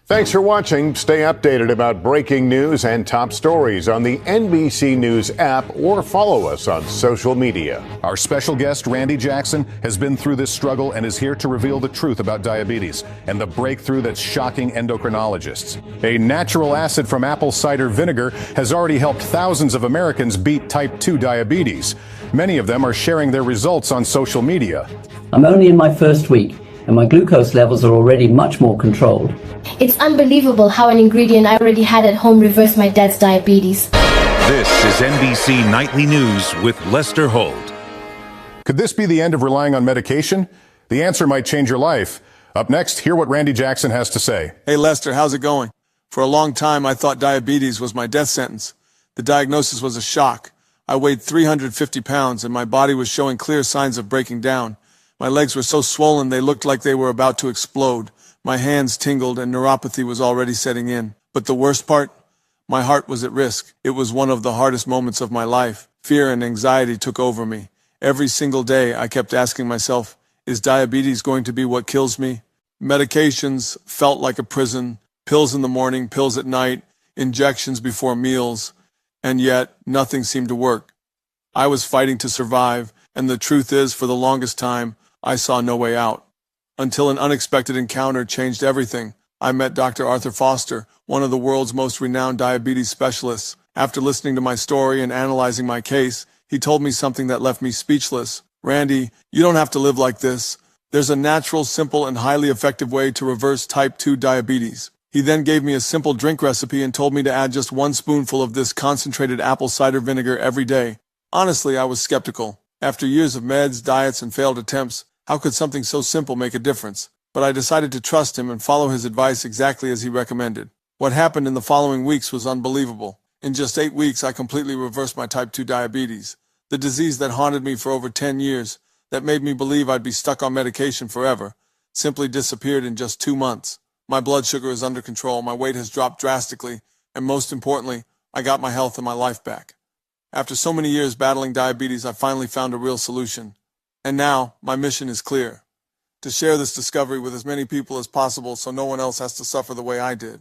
Thanks for watching. Stay updated about breaking news and top stories on the NBC News app or follow us on social media. Our special guest, Randy Jackson, has been through this struggle and is here to reveal the truth about diabetes and the breakthrough that's shocking endocrinologists. A natural acid from apple cider vinegar has already helped thousands of Americans beat type 2 diabetes. Many of them are sharing their results on social media. I'm only in my first week, and my glucose levels are already much more controlled. It's unbelievable how an ingredient I already had at home reversed my dad's diabetes. This is NBC Nightly News with Lester Holt. Could this be the end of relying on medication? The answer might change your life. Up next, hear what Randy Jackson has to say. Hey Lester, how's it going? For a long time, I thought diabetes was my death sentence. The diagnosis was a shock. I weighed 350 pounds and my body was showing clear signs of breaking down. My legs were so swollen they looked like they were about to explode. My hands tingled and neuropathy was already setting in. But the worst part? My heart was at risk. It was one of the hardest moments of my life. Fear and anxiety took over me. Every single day I kept asking myself, is diabetes going to be what kills me? Medications felt like a prison. Pills in the morning, pills at night, injections before meals. And yet, nothing seemed to work. I was fighting to survive, and the truth is, for the longest time, I saw no way out. Until an unexpected encounter changed everything. I met Dr. Arthur Foster, one of the world's most renowned diabetes specialists. After listening to my story and analyzing my case, he told me something that left me speechless. Randy, you don't have to live like this. There's a natural, simple, and highly effective way to reverse type 2 diabetes. He then gave me a simple drink recipe and told me to add just 1 spoonful of this concentrated apple cider vinegar every day. Honestly, I was skeptical. After years of meds, diets, and failed attempts, how could something so simple make a difference? But I decided to trust him and follow his advice exactly as he recommended. What happened in the following weeks was unbelievable. In just 8 weeks, I completely reversed my type 2 diabetes. The disease that haunted me for over 10 years, that made me believe I'd be stuck on medication forever, simply disappeared in just 2 months. My blood sugar is under control, my weight has dropped drastically, and most importantly, I got my health and my life back. After so many years battling diabetes, I finally found a real solution. And now, my mission is clear. To share this discovery with as many people as possible so no one else has to suffer the way I did.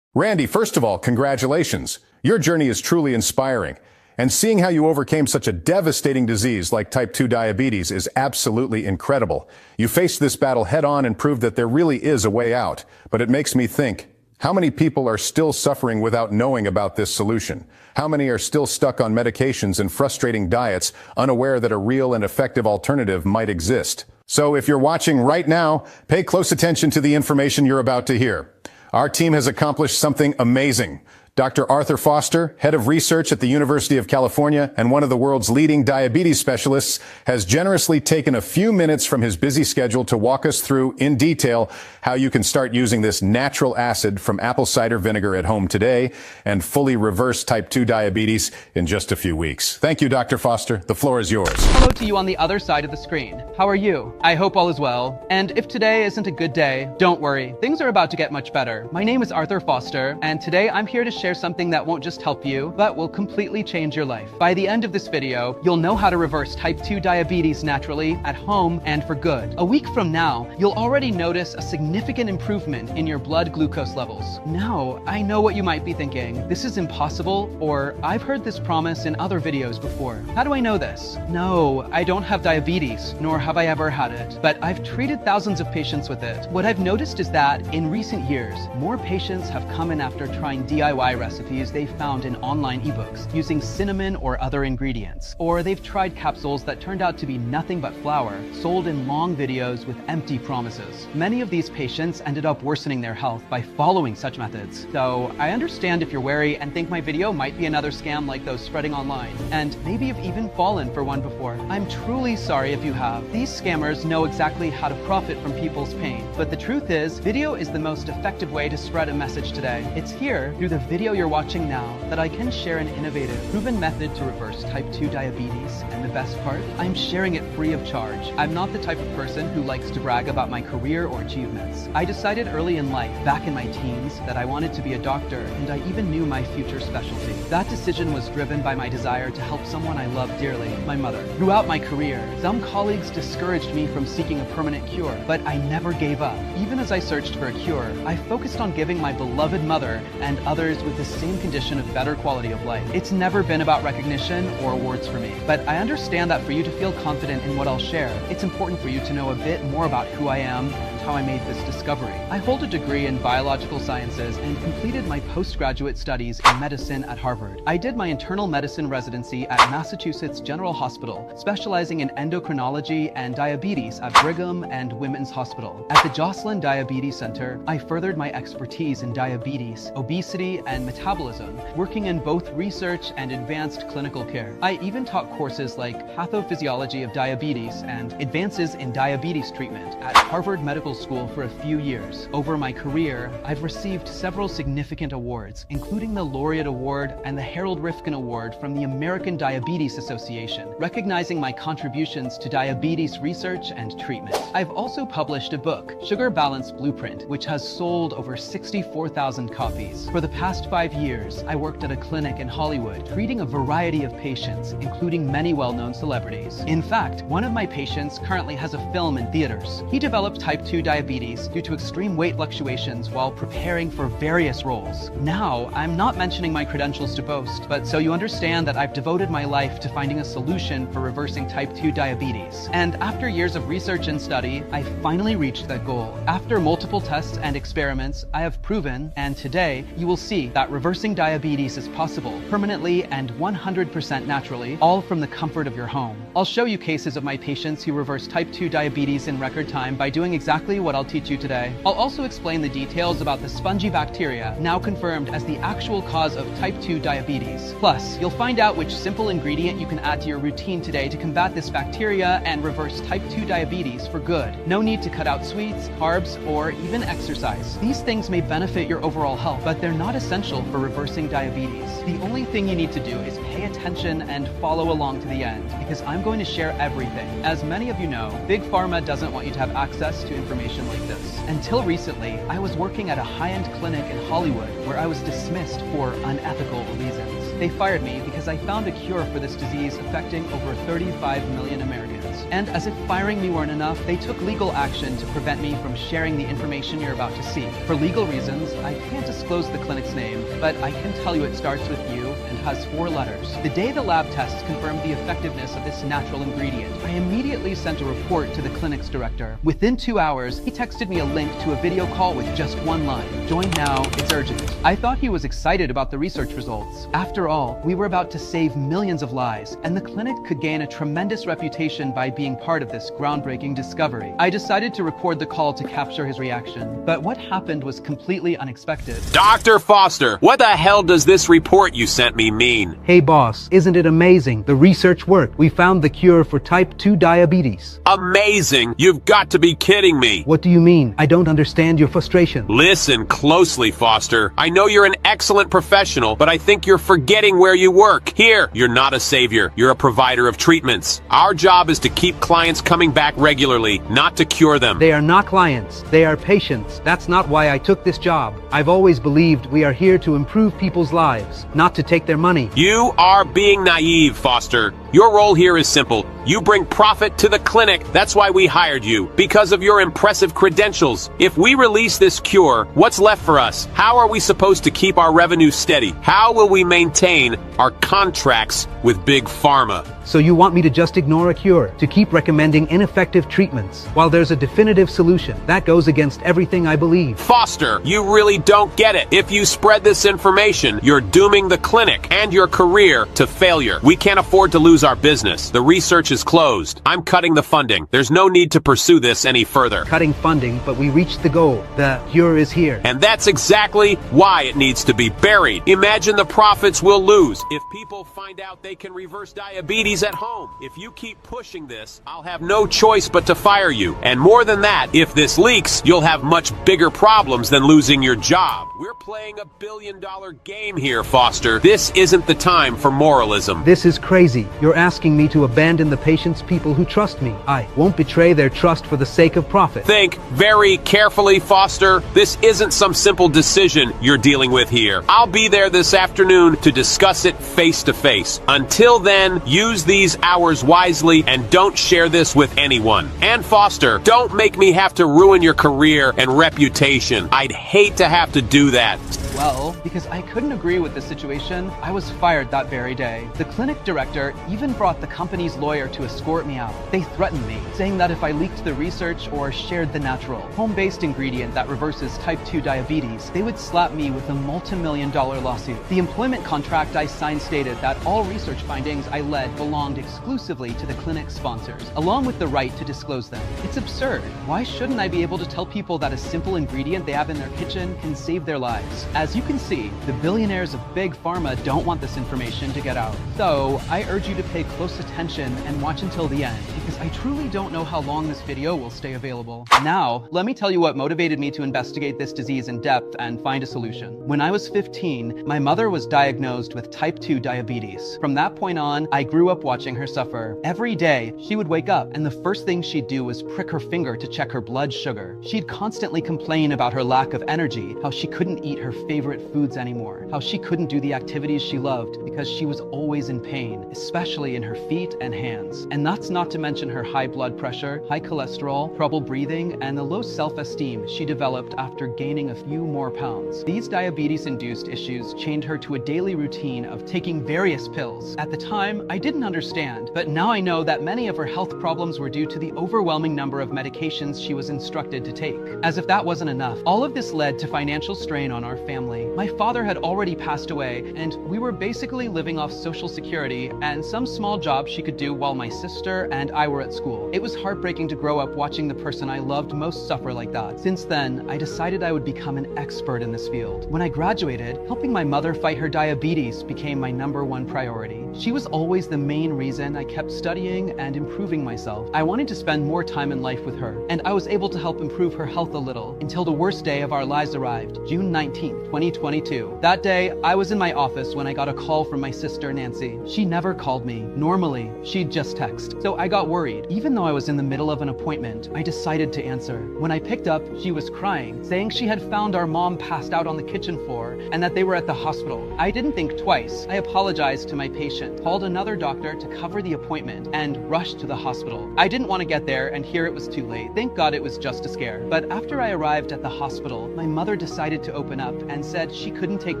Randy, first of all, congratulations. Your journey is truly inspiring. And seeing how you overcame such a devastating disease like type 2 diabetes is absolutely incredible. You faced this battle head on and proved that there really is a way out. But it makes me think, how many people are still suffering without knowing about this solution? How many are still stuck on medications and frustrating diets, unaware that a real and effective alternative might exist? So if you're watching right now, pay close attention to the information you're about to hear. Our team has accomplished something amazing. Dr. Arthur Foster, head of research at the University of California and one of the world's leading diabetes specialists, has generously taken a few minutes from his busy schedule to walk us through in detail how you can start using this natural acid from apple cider vinegar at home today and fully reverse type 2 diabetes in just a few weeks. Thank you, Dr. Foster. The floor is yours. Hello to you on the other side of the screen. How are you? I hope all is well. And if today isn't a good day, don't worry. Things are about to get much better. My name is Arthur Foster, and today I'm here to share something that won't just help you, but will completely change your life. By the end of this video, you'll know how to reverse type 2 diabetes naturally, at home, and for good. A week from now, you'll already notice a significant improvement in your blood glucose levels. Now, I know what you might be thinking. This is impossible, or I've heard this promise in other videos before. How do I know this? No, I don't have diabetes, nor have I ever had it, but I've treated thousands of patients with it. What I've noticed is that in recent years, more patients have come in after trying DIY recipes they found in online ebooks using cinnamon or other ingredients. Or they've tried capsules that turned out to be nothing but flour, sold in long videos with empty promises. Many of these patients ended up worsening their health by following such methods. So I understand if you're wary and think my video might be another scam like those spreading online, and maybe you've even fallen for one before. I'm truly sorry if you have. These scammers know exactly how to profit from people's pain. But the truth is, video is the most effective way to spread a message today. It's here, through the video video you're watching now that I can share an innovative, proven method to reverse type 2 diabetes, and the best part, I'm sharing it free of charge. I'm not the type of person who likes to brag about my career or achievements. I decided early in life, back in my teens, that I wanted to be a doctor, and I even knew my future specialty. That decision was driven by my desire to help someone I love dearly, my mother. Throughout my career, some colleagues discouraged me from seeking a permanent cure, but I never gave up. Even as I searched for a cure, I focused on giving my beloved mother and others with the same condition of better quality of life. It's never been about recognition or awards for me, but I understand that for you to feel confident in what I'll share, it's important for you to know a bit more about who I am and how I made this discovery. I hold a degree in biological sciences and completed my postgraduate studies in medicine at Harvard. I did my internal medicine residency at Massachusetts General Hospital, specializing in endocrinology and diabetes at Brigham and Women's Hospital. At the Joslin Diabetes Center, I furthered my expertise in diabetes, obesity, and metabolism, working in both research and advanced clinical care. I even taught courses like Pathophysiology of Diabetes and Advances in Diabetes Treatment at Harvard Medical School for a few years. Over my career, I've received several significant awards, including the Laureate Award and the Harold Rifkin Award from the American Diabetes Association, recognizing my contributions to diabetes research and treatment. I've also published a book, Sugar Balance Blueprint, which has sold over 64,000 copies. For the past 5 years, I worked at a clinic in Hollywood, treating a variety of patients, including many well-known celebrities. In fact, one of my patients currently has a film in theaters. He developed type 2 diabetes due to extreme weight fluctuations while preparing for various roles. Now, I'm not mentioning my credentials to boast, but so you understand that I've devoted my life to finding a solution for reversing type 2 diabetes. And after years of research and study, I finally reached that goal. After multiple tests and experiments, I have proven, and today, you will see that reversing diabetes is possible, permanently and 100% naturally, all from the comfort of your home. I'll show you cases of my patients who reverse type 2 diabetes in record time by doing exactly what I'll teach you today. I'll also explain the details about the spongy bacteria, now confirmed as the actual cause of type 2 diabetes. Plus, you'll find out which simple ingredient you can add to your routine today to combat this bacteria and reverse type 2 diabetes for good. No need to cut out sweets, carbs, or even exercise. These things may benefit your overall health, but they're not essential for reversing diabetes. The only thing you need to do is pay attention and follow along to the end, because I'm going to share everything. As many of you know, Big Pharma doesn't want you to have access to information like this. Until recently, I was working at a high-end clinic in Hollywood where I was dismissed for unethical reasons. They fired me because I found a cure for this disease affecting over 35 million Americans. And as if firing me weren't enough, they took legal action to prevent me from sharing the information you're about to see. For legal reasons, I can't disclose the clinic's name, but I can tell you it starts with U and has 4 letters. The day the lab tests confirmed the effectiveness of this natural ingredient, I immediately sent a report to the clinic's director. Within 2 hours, he texted me a link to a video call with just 1 line. Join now, it's urgent. I thought he was excited about the research results. After all, we were about to save millions of lives, and the clinic could gain a tremendous reputation by being part of this groundbreaking discovery. I decided to record the call to capture his reaction, but what happened was completely unexpected. Dr. Foster, what the hell does this report you sent me mean? Hey boss, isn't it amazing? The research worked. We found the cure for type 2 diabetes. Amazing! You've got to be kidding me! What do you mean? I don't understand your frustration. Listen closely, Foster. I know you're an excellent professional, but I think you're forgetting where you work. Here, you're not a savior. You're a provider of treatments. Our job is to keep clients coming back regularly, not to cure them. They are not clients. They are patients. That's not why I took this job. I've always believed we are here to improve people's lives, not to take their money. You are being naive, Foster. Your role here is simple. You bring profit to the clinic. That's why we hired you, because of your impressive credentials. If we release this cure, what's left for us? How are we supposed to keep our revenue steady? How will we maintain our contracts with Big Pharma? So you want me to just ignore a cure, to keep recommending ineffective treatments, while there's a definitive solution? That goes against everything I believe. Foster, you really don't get it. If you spread this information, you're dooming the clinic and your career to failure. We can't afford to lose our business. The research is closed. I'm cutting the funding. There's no need to pursue this any further. Cutting funding, but we reached the goal. The cure is here. And that's exactly why it needs to be buried. Imagine the profits we'll lose if people find out they can reverse diabetes at home. If you keep pushing this, I'll have no choice but to fire you. And more than that, if this leaks, you'll have much bigger problems than losing your job. We're playing a billion-dollar game here, Foster. This isn't the time for moralism. This is crazy. You're asking me to abandon the patient's people who trust me. I won't betray their trust for the sake of profit. Think very carefully, Foster. This isn't some simple decision you're dealing with here. I'll be there this afternoon to discuss it face to face. Until then, use these hours wisely and don't share this with anyone. And Foster, don't make me have to ruin your career and reputation. I'd hate to have to do that. Well, because I couldn't agree with the situation, I was fired that very day. The clinic director even brought the company's lawyer to escort me out. They threatened me, saying that if I leaked the research or shared the natural, home-based ingredient that reverses type 2 diabetes, they would slap me with a multi-million-dollar lawsuit. The employment contract I signed stated that all research findings I led belonged exclusively to the clinic's sponsors, along with the right to disclose them. It's absurd. Why shouldn't I be able to tell people that a simple ingredient they have in their kitchen can save their lives? As you can see, the billionaires of Big Pharma don't want this information to get out. So, I urge you to pay close attention and watch until the end, because I truly don't know how long this video will stay available. Now, let me tell you what motivated me to investigate this disease in depth and find a solution. When I was 15, my mother was diagnosed with type 2 diabetes. From that point on, I grew up watching her suffer. Every day, she would wake up, and the first thing she'd do was prick her finger to check her blood sugar. She'd constantly complain about her lack of energy, how she couldn't eat her favorite foods anymore, how she couldn't do the activities she loved because she was always in pain, especially in her feet and hands. And that's not to mention her high blood pressure, high cholesterol, trouble breathing, and the low self-esteem she developed after gaining a few more pounds. These diabetes-induced issues chained her to a daily routine of taking various pills. At the time, I didn't understand, but now I know that many of her health problems were due to the overwhelming number of medications she was instructed to take. As if that wasn't enough, all of this led to financial strain on our family. My father had already passed away, and we were basically living off Social Security and some small job she could do while my sister and I were at school. It was heartbreaking to grow up watching the person I loved most suffer like that. Since then, I decided I would become an expert in this field. When I graduated, helping my mother fight her diabetes became my #1 priority. She was always the main reason I kept studying and improving myself. I wanted to spend more time in life with her, and I was able to help improve her health a little until the worst day of our lives arrived, June 19th, 2022. That day, I was in my office when I got a call from my sister Nancy. She never called me. Normally, she'd just text. So I got worried. Even though I was in the middle of an appointment, I decided to answer. When I picked up, she was crying, saying she had found our mom passed out on the kitchen floor and that they were at the hospital. I didn't think twice. I apologized to my patient, called another doctor to cover the appointment, and rushed to the hospital. I didn't want to get there and hear it was too late. Thank God it was just a scare. But after I arrived at the hospital, my mother decided to open up and said she couldn't take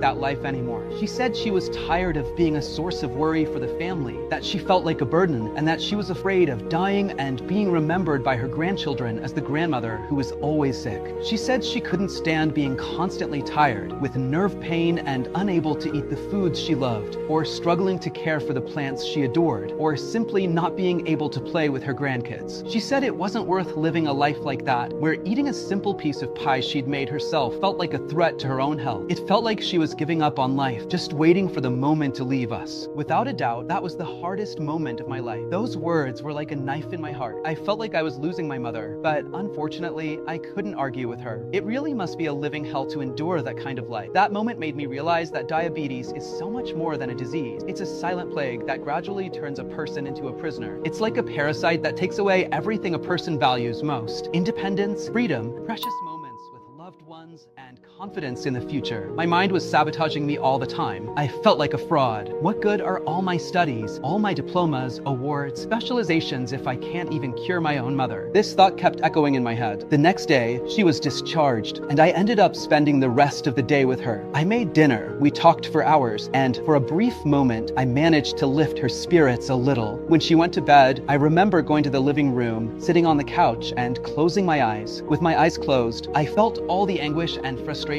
that life anymore. She said she was tired of being a source of worry for the family, that she felt like a burden, and that she was afraid of dying and being remembered by her grandchildren as the grandmother who was always sick. She said she couldn't stand being constantly tired, with nerve pain and unable to eat the foods she loved, or struggling to care for the plants she adored, or simply not being able to play with her grandkids. She said it wasn't worth living a life like that, where eating a simple piece of pie she'd made herself felt like a threat to her own health. It felt like she was giving up on life, just waiting for the moment to leave us. Without a doubt, that was the hardest moment of my life. Those words were like a knife in my heart. I felt like I was losing my mother, but unfortunately, I couldn't argue with her. It really must be a living hell to endure that kind of life. That moment made me realize that diabetes is so much more than a disease. It's a silent plague that gradually turns a person into a prisoner. It's like a parasite that takes away everything a person values most: independence, freedom, precious moments with loved ones, and confidence in the future. My mind was sabotaging me all the time. I felt like a fraud. What good are all my studies, all my diplomas, awards, specializations if I can't even cure my own mother? This thought kept echoing in my head. The next day, she was discharged, and I ended up spending the rest of the day with her. I made dinner, we talked for hours, and for a brief moment, I managed to lift her spirits a little. When she went to bed, I remember going to the living room, sitting on the couch, and closing my eyes. With my eyes closed, I felt all the anguish and frustration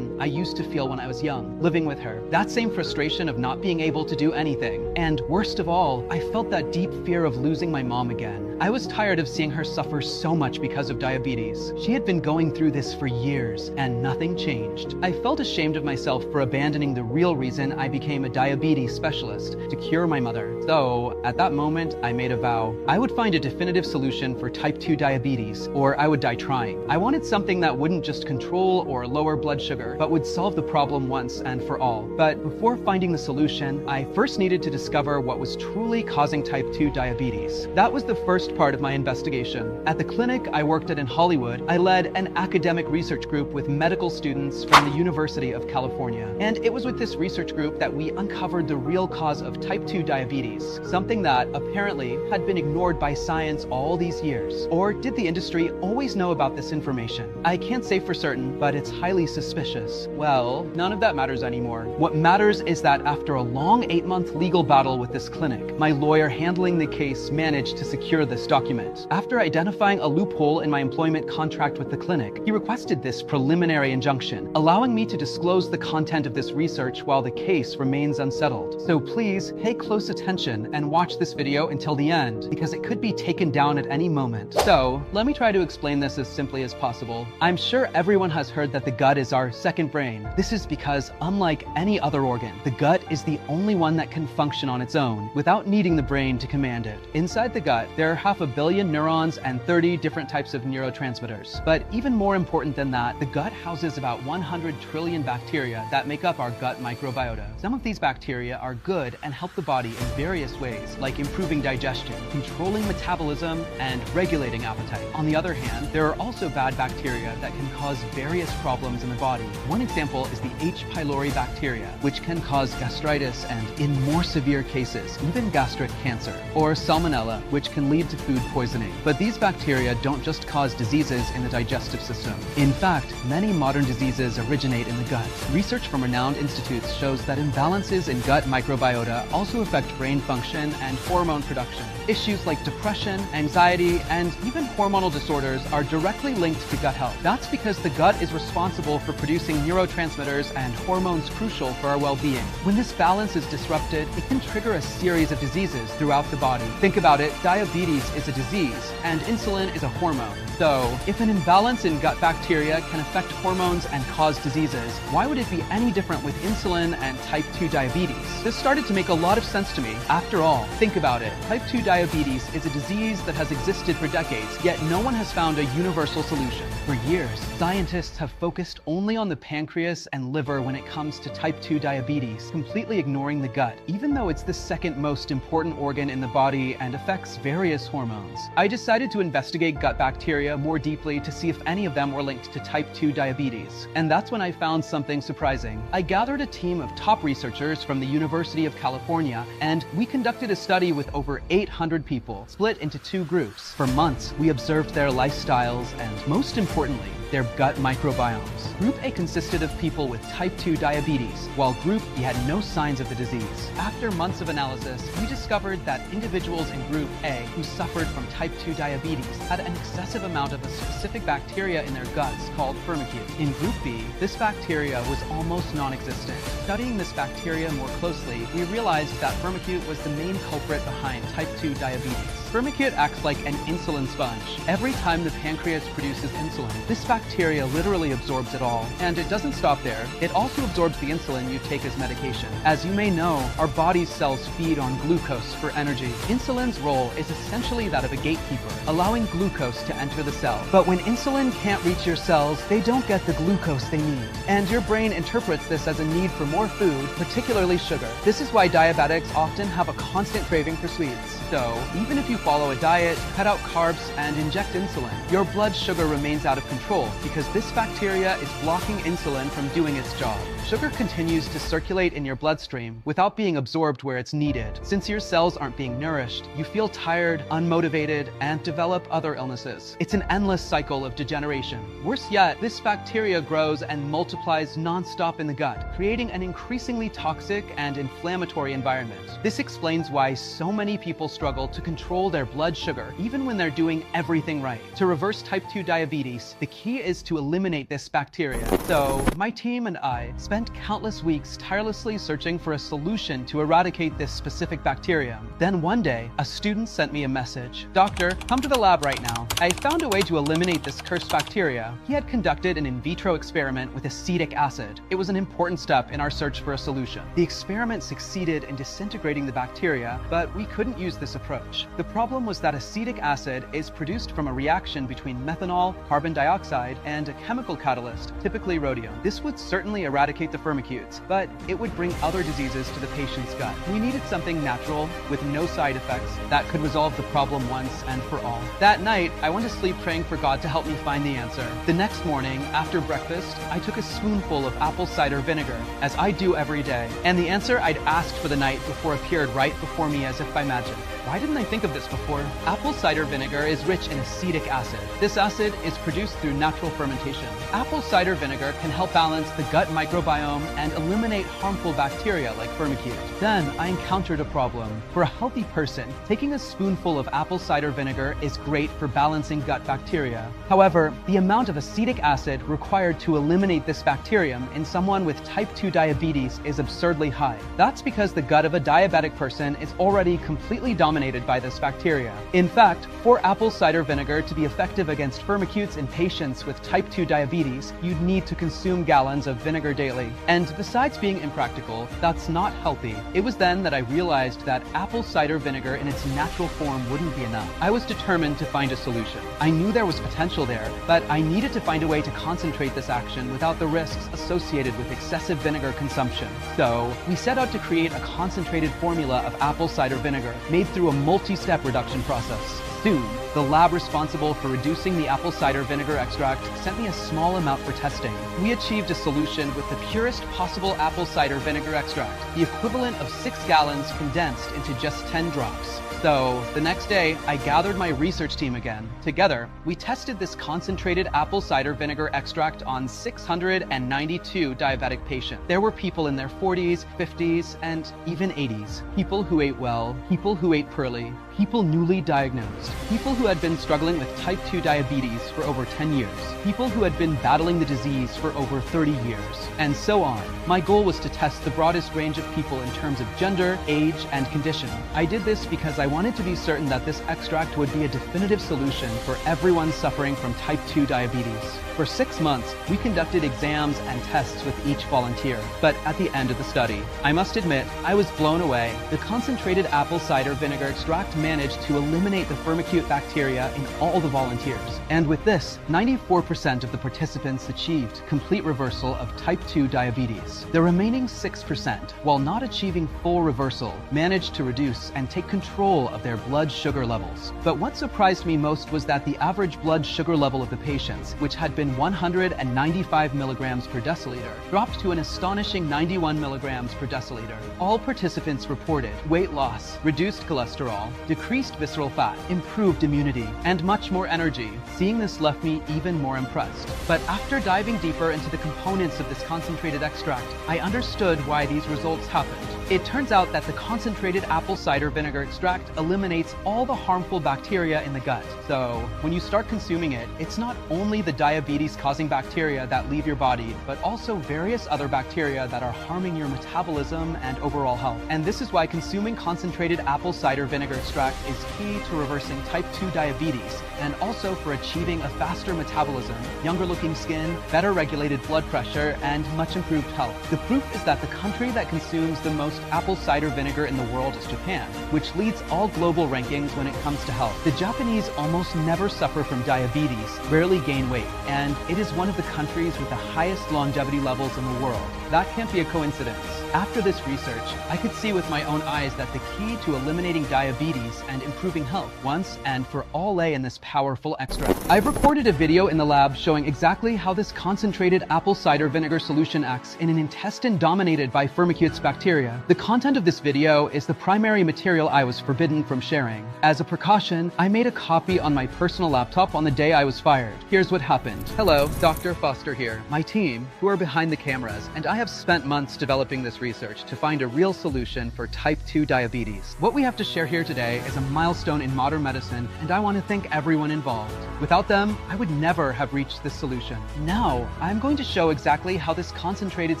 I used to feel when I was young, living with her. That same frustration of not being able to do anything. And worst of all, I felt that deep fear of losing my mom again. I was tired of seeing her suffer so much because of diabetes. She had been going through this for years, and nothing changed. I felt ashamed of myself for abandoning the real reason I became a diabetes specialist, to cure my mother. So, at that moment, I made a vow. I would find a definitive solution for type 2 diabetes, or I would die trying. I wanted something that wouldn't just control control or lower blood sugar, but would solve the problem once and for all. But before finding the solution, I first needed to discover what was truly causing type 2 diabetes. That was the first part of my investigation. At the clinic I worked at in Hollywood, I led an academic research group with medical students from the University of California. And it was with this research group that we uncovered the real cause of type 2 diabetes, something that apparently had been ignored by science all these years. Or did the industry always know about this information? I can't say for certain, but it's highly suspicious. Well, none of that matters anymore. What matters is that after a long 8-month legal battle with this clinic, my lawyer handling the case managed to secure this document. After identifying a loophole in my employment contract with the clinic, he requested this preliminary injunction, allowing me to disclose the content of this research while the case remains unsettled. So please pay close attention and watch this video until the end, because it could be taken down at any moment. So let me try to explain this as simply as possible. I'm sure everyone has heard that the gut is our second brain. This is because, unlike any other organ, the gut is the only one that can function on its own without needing the brain to command it. Inside the gut, there are 500 million neurons and 30 different types of neurotransmitters. But even more important than that, the gut houses about 100 trillion bacteria that make up our gut microbiota. Some of these bacteria are good and help the body in various ways, like improving digestion, controlling metabolism, and regulating appetite. On the other hand, there are also bad bacteria that can cause various problems in the body. One example is the H. pylori bacteria, which can cause gastritis and, in more severe cases, even gastric cancer, or salmonella, which can lead to food poisoning. But these bacteria don't just cause diseases in the digestive system. In fact, many modern diseases originate in the gut. Research from renowned institutes shows that imbalances in gut microbiota also affect brain function and hormone production. Issues like depression, anxiety, and even hormonal disorders are directly linked to gut health. That's because the gut is responsible for producing neurotransmitters and hormones crucial for our well-being. When this balance is disrupted, it can trigger a series of diseases throughout the body. Think about it, diabetes is a disease, and insulin is a hormone. So, if an imbalance in gut bacteria can affect hormones and cause diseases, why would it be any different with insulin and type 2 diabetes? This started to make a lot of sense to me. After all, think about it. Type 2 diabetes is a disease that has existed for decades, yet no one has found a universal solution. For years, scientists have focused only on the pancreas and liver when it comes to type 2 diabetes, completely ignoring the gut, even though it's the second most important organ in the body and affects various hormones. I decided to investigate gut bacteria more deeply to see if any of them were linked to type 2 diabetes. And that's when I found something surprising. I gathered a team of top researchers from the University of California, and we conducted a study with over 800 people, split into 2 groups. For months, we observed their lifestyles and, most importantly, their gut microbiomes. Group A consisted of people with type 2 diabetes, while Group B had no signs of the disease. After months of analysis, we discovered that individuals in Group A who suffered from type 2 diabetes had an excessive amount of a specific bacteria in their guts called firmicute. In Group B, this bacteria was almost non-existent. Studying this bacteria more closely, we realized that firmicute was the main culprit behind type 2 diabetes. Firmicute acts like an insulin sponge. Every time the pancreas produces insulin, this bacteria literally absorbs it all. And it doesn't stop there. It also absorbs the insulin you take as medication. As you may know, our body's cells feed on glucose for energy. Insulin's role is essentially that of a gatekeeper, allowing glucose to enter the cell. But when insulin can't reach your cells, they don't get the glucose they need. And your brain interprets this as a need for more food, particularly sugar. This is why diabetics often have a constant craving for sweets. So, even if you follow a diet, cut out carbs, and inject insulin, your blood sugar remains out of control because this bacteria is blocking insulin from doing its job. Sugar continues to circulate in your bloodstream without being absorbed where it's needed. Since your cells aren't being nourished, you feel tired, unmotivated, and develop other illnesses. It's an endless cycle of degeneration. Worse yet, this bacteria grows and multiplies non-stop in the gut, creating an increasingly toxic and inflammatory environment. This explains why so many people struggle to control their blood sugar, even when they're doing everything right. To reverse type 2 diabetes, the key is to eliminate this bacteria. So, my team and I spent countless weeks tirelessly searching for a solution to eradicate this specific bacterium. Then one day, a student sent me a message. "Doctor, come to the lab right now. I found a way to eliminate this cursed bacteria." He had conducted an in vitro experiment with acetic acid. It was an important step in our search for a solution. The experiment succeeded in disintegrating the bacteria, but we couldn't use this approach. The problem was that acetic acid is produced from a reaction between methanol, carbon dioxide, peroxide, and a chemical catalyst, typically rhodium. This would certainly eradicate the firmicutes, but it would bring other diseases to the patient's gut. We needed something natural, with no side effects, that could resolve the problem once and for all. That night, I went to sleep praying for God to help me find the answer. The next morning, after breakfast, I took a spoonful of apple cider vinegar, as I do every day, and the answer I'd asked for the night before appeared right before me as if by magic. Why didn't I think of this before? Apple cider vinegar is rich in acetic acid. This acid is produced through natural fermentation. Apple cider vinegar can help balance the gut microbiome and eliminate harmful bacteria like firmicutes. Then I encountered a problem. For a healthy person, taking a spoonful of apple cider vinegar is great for balancing gut bacteria. However, the amount of acetic acid required to eliminate this bacterium in someone with type 2 diabetes is absurdly high. That's because the gut of a diabetic person is already completely dominated by this bacteria. In fact, for apple cider vinegar to be effective against firmicutes in patients with type 2 diabetes, you'd need to consume gallons of vinegar daily. And besides being impractical, that's not healthy. It was then that I realized that apple cider vinegar in its natural form wouldn't be enough. I was determined to find a solution. I knew there was potential there, but I needed to find a way to concentrate this action without the risks associated with excessive vinegar consumption. So, we set out to create a concentrated formula of apple cider vinegar made through a multi-step reduction process. Soon, the lab responsible for reducing the apple cider vinegar extract sent me a small amount for testing. We achieved a solution with the purest possible apple cider vinegar extract, the equivalent of 6 gallons condensed into just 10 drops. So, the next day, I gathered my research team again. Together, we tested this concentrated apple cider vinegar extract on 692 diabetic patients. There were people in their 40s, 50s, and even 80s. People who ate well, people who ate poorly, people newly diagnosed, people who had been struggling with type 2 diabetes for over 10 years, people who had been battling the disease for over 30 years, and so on. My goal was to test the broadest range of people in terms of gender, age, and condition. I did this because I wanted to be certain that this extract would be a definitive solution for everyone suffering from type 2 diabetes. For 6 months, we conducted exams and tests with each volunteer. But at the end of the study, I must admit, I was blown away. The concentrated apple cider vinegar extract managed to eliminate the firmicute bacteria in all the volunteers. And with this, 94% of the participants achieved complete reversal of type 2 diabetes. The remaining 6%, while not achieving full reversal, managed to reduce and take control of their blood sugar levels. But what surprised me most was that the average blood sugar level of the patients, which had been 195 milligrams per deciliter, dropped to an astonishing 91 milligrams per deciliter. All participants reported weight loss, reduced cholesterol, decreased visceral fat, improved immunity, and much more energy. Seeing this left me even more impressed. But after diving deeper into the components of this concentrated extract, I understood why these results happened. It turns out that the concentrated apple cider vinegar extract eliminates all the harmful bacteria in the gut. So, when you start consuming it, it's not only the diabetes-causing bacteria that leave your body, but also various other bacteria that are harming your metabolism and overall health. And this is why consuming concentrated apple cider vinegar extract is key to reversing type 2 diabetes, and also for achieving a faster metabolism, younger-looking skin, better regulated blood pressure, and much improved health. The proof is that the country that consumes the most apple cider vinegar in the world is Japan, which leads all global rankings when it comes to health. The Japanese almost never suffer from diabetes, rarely gain weight, and it is one of the countries with the highest longevity levels in the world. That can't be a coincidence. After this research, I could see with my own eyes that the key to eliminating diabetes and improving health once and for all lay in this powerful extract. I've recorded a video in the lab showing exactly how this concentrated apple cider vinegar solution acts in an intestine dominated by firmicutes bacteria. The content of this video is the primary material I was forbidden from sharing. As a precaution, I made a copy on my personal laptop on the day I was fired. Here's what happened. Hello, Dr. Foster here. My team, who are behind the cameras, and I have spent months developing this research to find a real solution for type 2 diabetes. What we have to share here today is a milestone in modern medicine, and I want to thank everyone involved. Without them, I would never have reached this solution. Now, I'm going to show exactly how this concentrated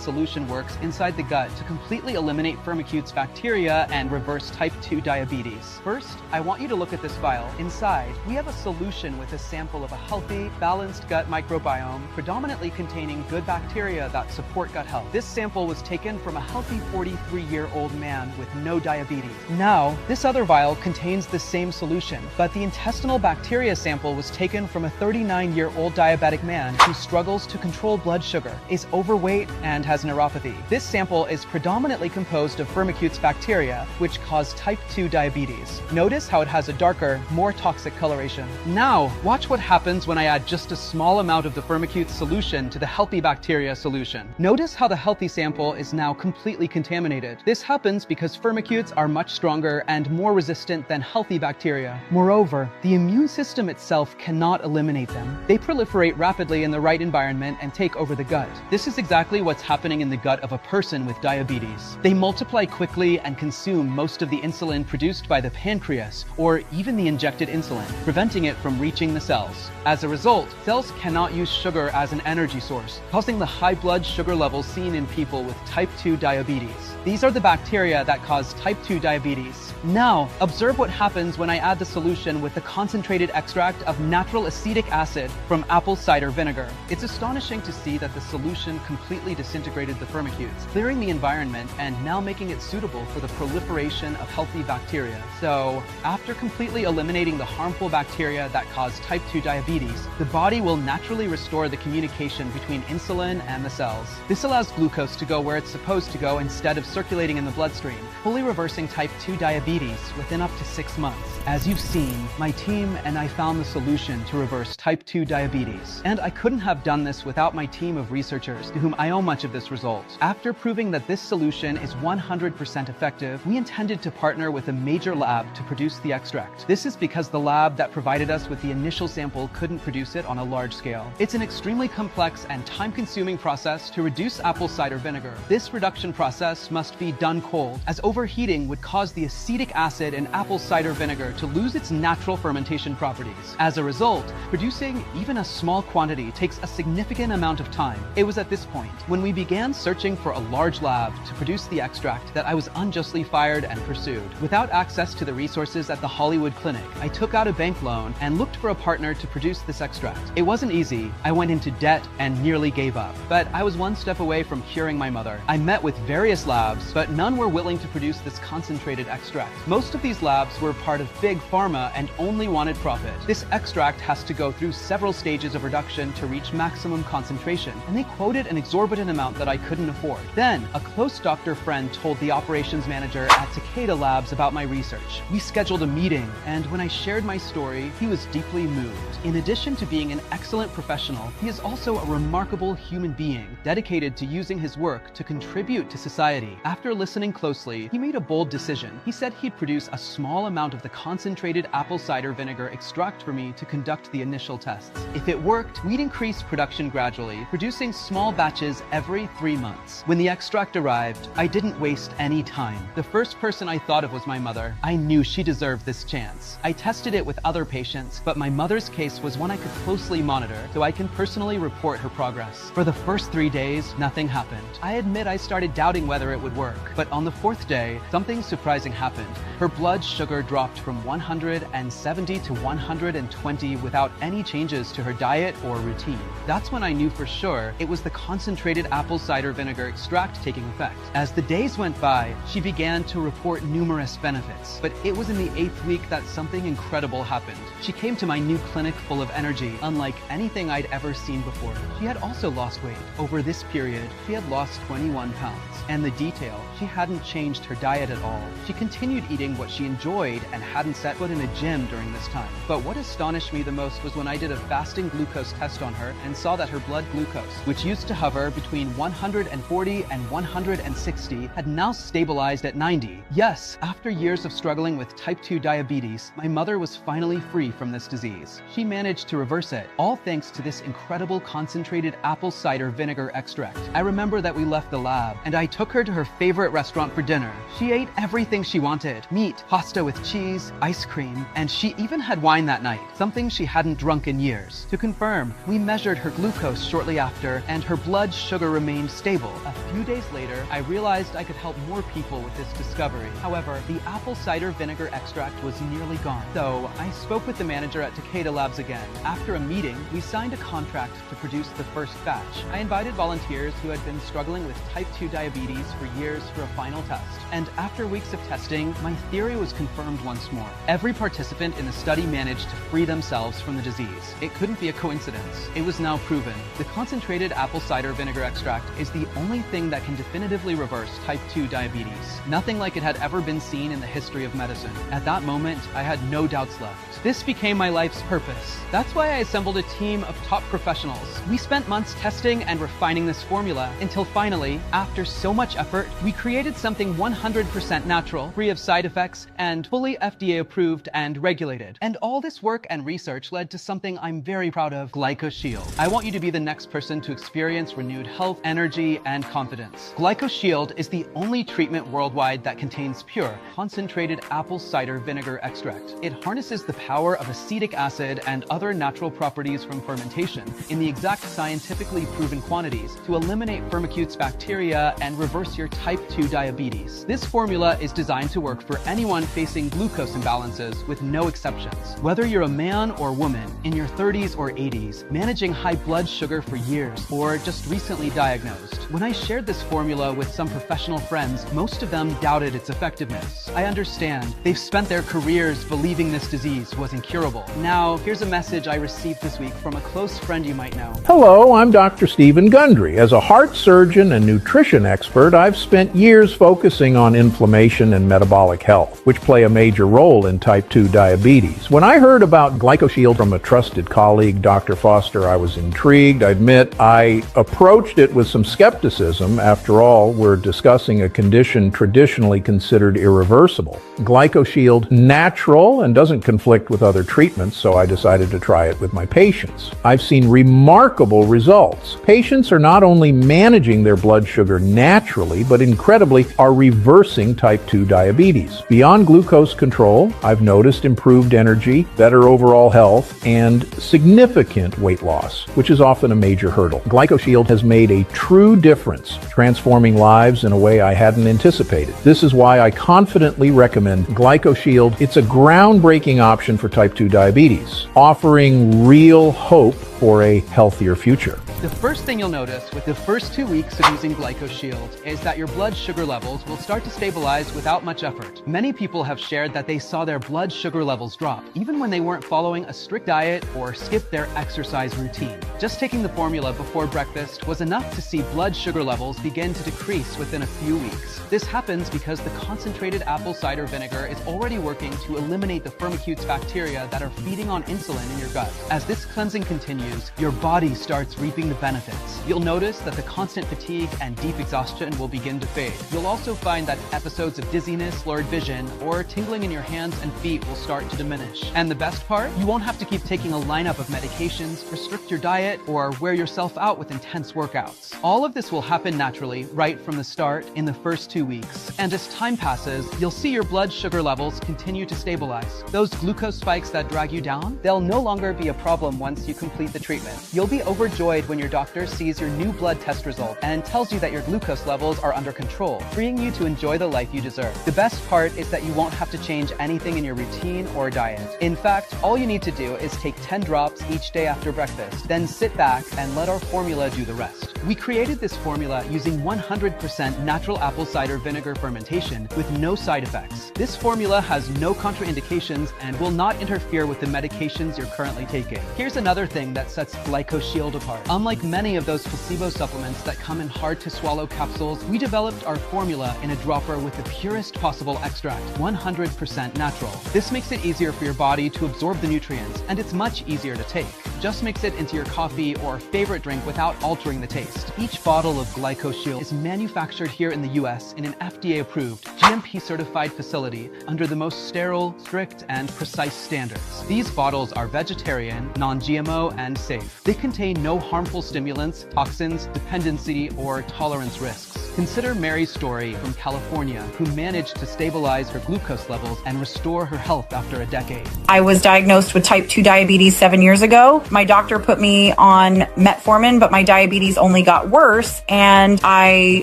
solution works inside the gut to completely eliminate fight Firmicutes bacteria and reverse type 2 diabetes. First, I want you to look at this vial. Inside, we have a solution with a sample of a healthy, balanced gut microbiome, predominantly containing good bacteria that support gut health. This sample was taken from a healthy 43-year-old man with no diabetes. Now, this other vial contains the same solution, but the intestinal bacteria sample was taken from a 39-year-old diabetic man who struggles to control blood sugar, is overweight, and has neuropathy. This sample is predominantly composed of Firmicutes bacteria, which cause type 2 diabetes. Notice how it has a darker, more toxic coloration. Now, watch what happens when I add just a small amount of the Firmicutes solution to the healthy bacteria solution. Notice how the healthy sample is now completely contaminated. This happens because Firmicutes are much stronger and more resistant than healthy bacteria. Moreover, the immune system itself cannot eliminate them. They proliferate rapidly in the right environment and take over the gut. This is exactly what's happening in the gut of a person with diabetes. They multiply quickly and consume most of the insulin produced by the pancreas, or even the injected insulin, preventing it from reaching the cells. As a result, cells cannot use sugar as an energy source, causing the high blood sugar levels seen in people with type 2 diabetes. These are the bacteria that cause type 2 diabetes. Now, observe what happens when I add the solution with the concentrated extract of natural acetic acid from apple cider vinegar. It's astonishing to see that the solution completely disintegrated the Firmicutes, clearing the environment and now making it suitable for the proliferation of healthy bacteria. So, after completely eliminating the harmful bacteria that cause type 2 diabetes, the body will naturally restore the communication between insulin and the cells. This allows glucose to go where it's supposed to go instead of circulating in the bloodstream, fully reversing type 2 diabetes within up to 6 months. As you've seen, my team and I found the solution to reverse type 2 diabetes. And I couldn't have done this without my team of researchers to whom I owe much of this result. After proving that this solution is 100% effective, we intended to partner with a major lab to produce the extract. This is because the lab that provided us with the initial sample couldn't produce it on a large scale. It's an extremely complex and time-consuming process to reduce apple cider vinegar. This reduction process must be done cold, as overheating would cause the acetic acid in apple cider vinegar to lose its natural fermentation properties. As a result, producing even a small quantity takes a significant amount of time. It was at this point, when we began searching for a large lab to produce the extract, that I was unjustly fired and pursued. Without access to the resources at the Hollywood clinic, I took out a bank loan and looked for a partner to produce this extract. It wasn't easy. I went into debt and nearly gave up. But I was one step away from curing my mother. I met with various labs, but none were willing to produce this concentrated extract. Most of these labs were part of big pharma and only wanted profit. This extract has to go through several stages of reduction to reach maximum concentration, and they quoted an exorbitant amount that I couldn't afford. Then, a close doctor friend told the operations manager at Takeda Labs about my research. We scheduled a meeting, and when I shared my story, he was deeply moved. In addition to being an excellent professional, he is also a remarkable human being, dedicated to using his work to contribute to society. After listening closely, he made a bold decision. He said he'd produce a small amount of the concentrated apple cider vinegar extract for me to conduct the initial tests. If it worked, we'd increase production gradually, producing small batches every 3 months. When the extract arrived, I didn't waste any time. The first person I thought of was my mother. I knew she deserved this chance. I tested it with other patients, but my mother's case was one I could closely monitor, so I can personally report her progress. For the first 3 days, nothing happened. I admit I started doubting whether it would work, but on the 4th day, something surprising happened. Her blood sugar dropped from 170 to 120 without any changes to her diet or routine. That's when I knew for sure it was the concentrated apple cider vinegar extract taking effect. As the days went by, she began to report numerous benefits, but it was in the 8th week that something incredible happened. She came to my new clinic full of energy, unlike anything I'd ever seen before. She had also lost weight. Over this period, she had lost 21 pounds. And the detail, she hadn't changed her diet at all. She continued eating what she enjoyed and hadn't set foot in a gym during this time. But what astonished me the most was when I did a fasting glucose test on her and saw that her blood glucose, which used to hover between 140 and 160, had now stabilized at 90. Yes, after years of struggling with type 2 diabetes, my mother was finally free from this disease. She managed to reverse it, all thanks to this incredible concentrated apple cider vinegar extract. I remember that we left the lab, and I took her to her favorite restaurant for dinner. She ate everything she wanted: meat, pasta with cheese, ice cream, and she even had wine that night, something she hadn't drunk in years. To confirm, we measured her glucose shortly after, and her blood sugar remained stable, a few days later, I realized I could help more people with this discovery. However, the apple cider vinegar extract was nearly gone. So I spoke with the manager at Takeda Labs again. After a meeting, we signed a contract to produce the first batch. I invited volunteers who had been struggling with type 2 diabetes for years for a final test. And after weeks of testing, my theory was confirmed once more. Every participant in the study managed to free themselves from the disease. It couldn't be a coincidence. It was now proven. The concentrated apple cider vinegar extract is the only thing that can definitively reverse type 2 diabetes. Nothing like it had ever been seen in the history of medicine. At that moment, I had no doubts left. This became my life's purpose. That's why I assembled a team of top professionals. We spent months testing and refining this formula until finally, after so much effort, we created something 100% natural, free of side effects, and fully FDA approved and regulated. And all this work and research led to something I'm very proud of, GlycoShield. I want you to be the next person to experience renewed health, energy, and confidence. GlycoShield is the only treatment worldwide that contains pure, concentrated apple cider vinegar extract. It harnesses the power of acetic acid and other natural properties from fermentation in the exact scientifically proven quantities to eliminate Firmicutes bacteria and reverse your type 2 diabetes. This formula is designed to work for anyone facing glucose imbalances with no exceptions. Whether you're a man or woman, in your 30s or 80s, managing high blood sugar for years, or just recently diagnosed. When I shared this formula with some professional friends, most of them doubted its effectiveness. I understand. They've spent their careers believing this disease was incurable. Now, here's a message I received this week from a close friend you might know. Hello, I'm Dr. Stephen Gundry. As a heart surgeon and nutrition expert, I've spent years focusing on inflammation and metabolic health, which play a major role in type 2 diabetes. When I heard about GlycoShield from a trusted colleague, Dr. Foster, I was intrigued. I admit I approached it with some skepticism. After all, we're discussing a condition traditionally considered irreversible. GlycoShield natural and doesn't conflict with other treatments, so I decided to try it with my patients. I've seen remarkable results. Patients are not only managing their blood sugar naturally, but incredibly are reversing type 2 diabetes. Beyond glucose control, I've noticed improved energy, better overall health, and significant weight loss, which is often a major hurdle. GlycoShield has made a true difference, transforming lives in a way I hadn't anticipated. This is why I confidently recommend GlycoShield. It's a groundbreaking option for type 2 diabetes, offering real hope for a healthier future. The first thing you'll notice with the first 2 weeks of using GlycoShield is that your blood sugar levels will start to stabilize without much effort. Many people have shared that they saw their blood sugar levels drop, even when they weren't following a strict diet or skipped their exercise routine. Just taking the formula before breakfast was enough to see blood sugar levels begin to decrease within a few weeks. This happens because the concentrated apple cider vinegar is already working to eliminate the Firmicutes bacteria that are feeding on insulin in your gut. As this cleansing continues, your body starts reaping the benefits. You'll notice that the constant fatigue and deep exhaustion will begin to fade. You'll also find that episodes of dizziness, blurred vision, or tingling in your hands and feet will start to diminish. And the best part? You won't have to keep taking a lineup of medications, restrict your diet, or wear yourself out with intense workouts. All of this will happen naturally right from the start in the first 2 weeks. And as time passes, you'll see your blood sugar levels continue to stabilize. Those glucose spikes that drag you down, they'll no longer be a problem once you complete the treatment. You'll be overjoyed when your doctor sees your new blood test result and tells you that your glucose levels are under control, freeing you to enjoy the life you deserve. The best part is that you won't have to change anything in your routine or diet. In fact, all you need to do is take 10 drops each day after breakfast, then sit back and let our formula do the rest. We created this formula using 100% natural apple cider vinegar fermentation with no side effects. This formula has no contraindications and will not interfere with the medications you're currently taking. Here's another thing that sets GlycoShield apart. Unlike many of those placebo supplements that come in hard-to-swallow capsules, we developed our formula in a dropper with the purest possible extract, 100% natural. This makes it easier for your body to absorb the nutrients, and it's much easier to take. Just mix it into your coffee or favorite drink without altering the taste. Each bottle of GlycoShield is manufactured here in the US in an FDA-approved, GMP-certified facility under the most sterile, strict, and precise standards. These bottles are vegetarian, non-GMO, and safe. They contain no harmful stimulants, toxins, dependency, or tolerance risks. Consider Mary's story from California, who managed to stabilize her glucose levels and restore her health after a decade. I was diagnosed with type 2 diabetes 7 years ago. My doctor put me on metformin, but my diabetes only got worse, and I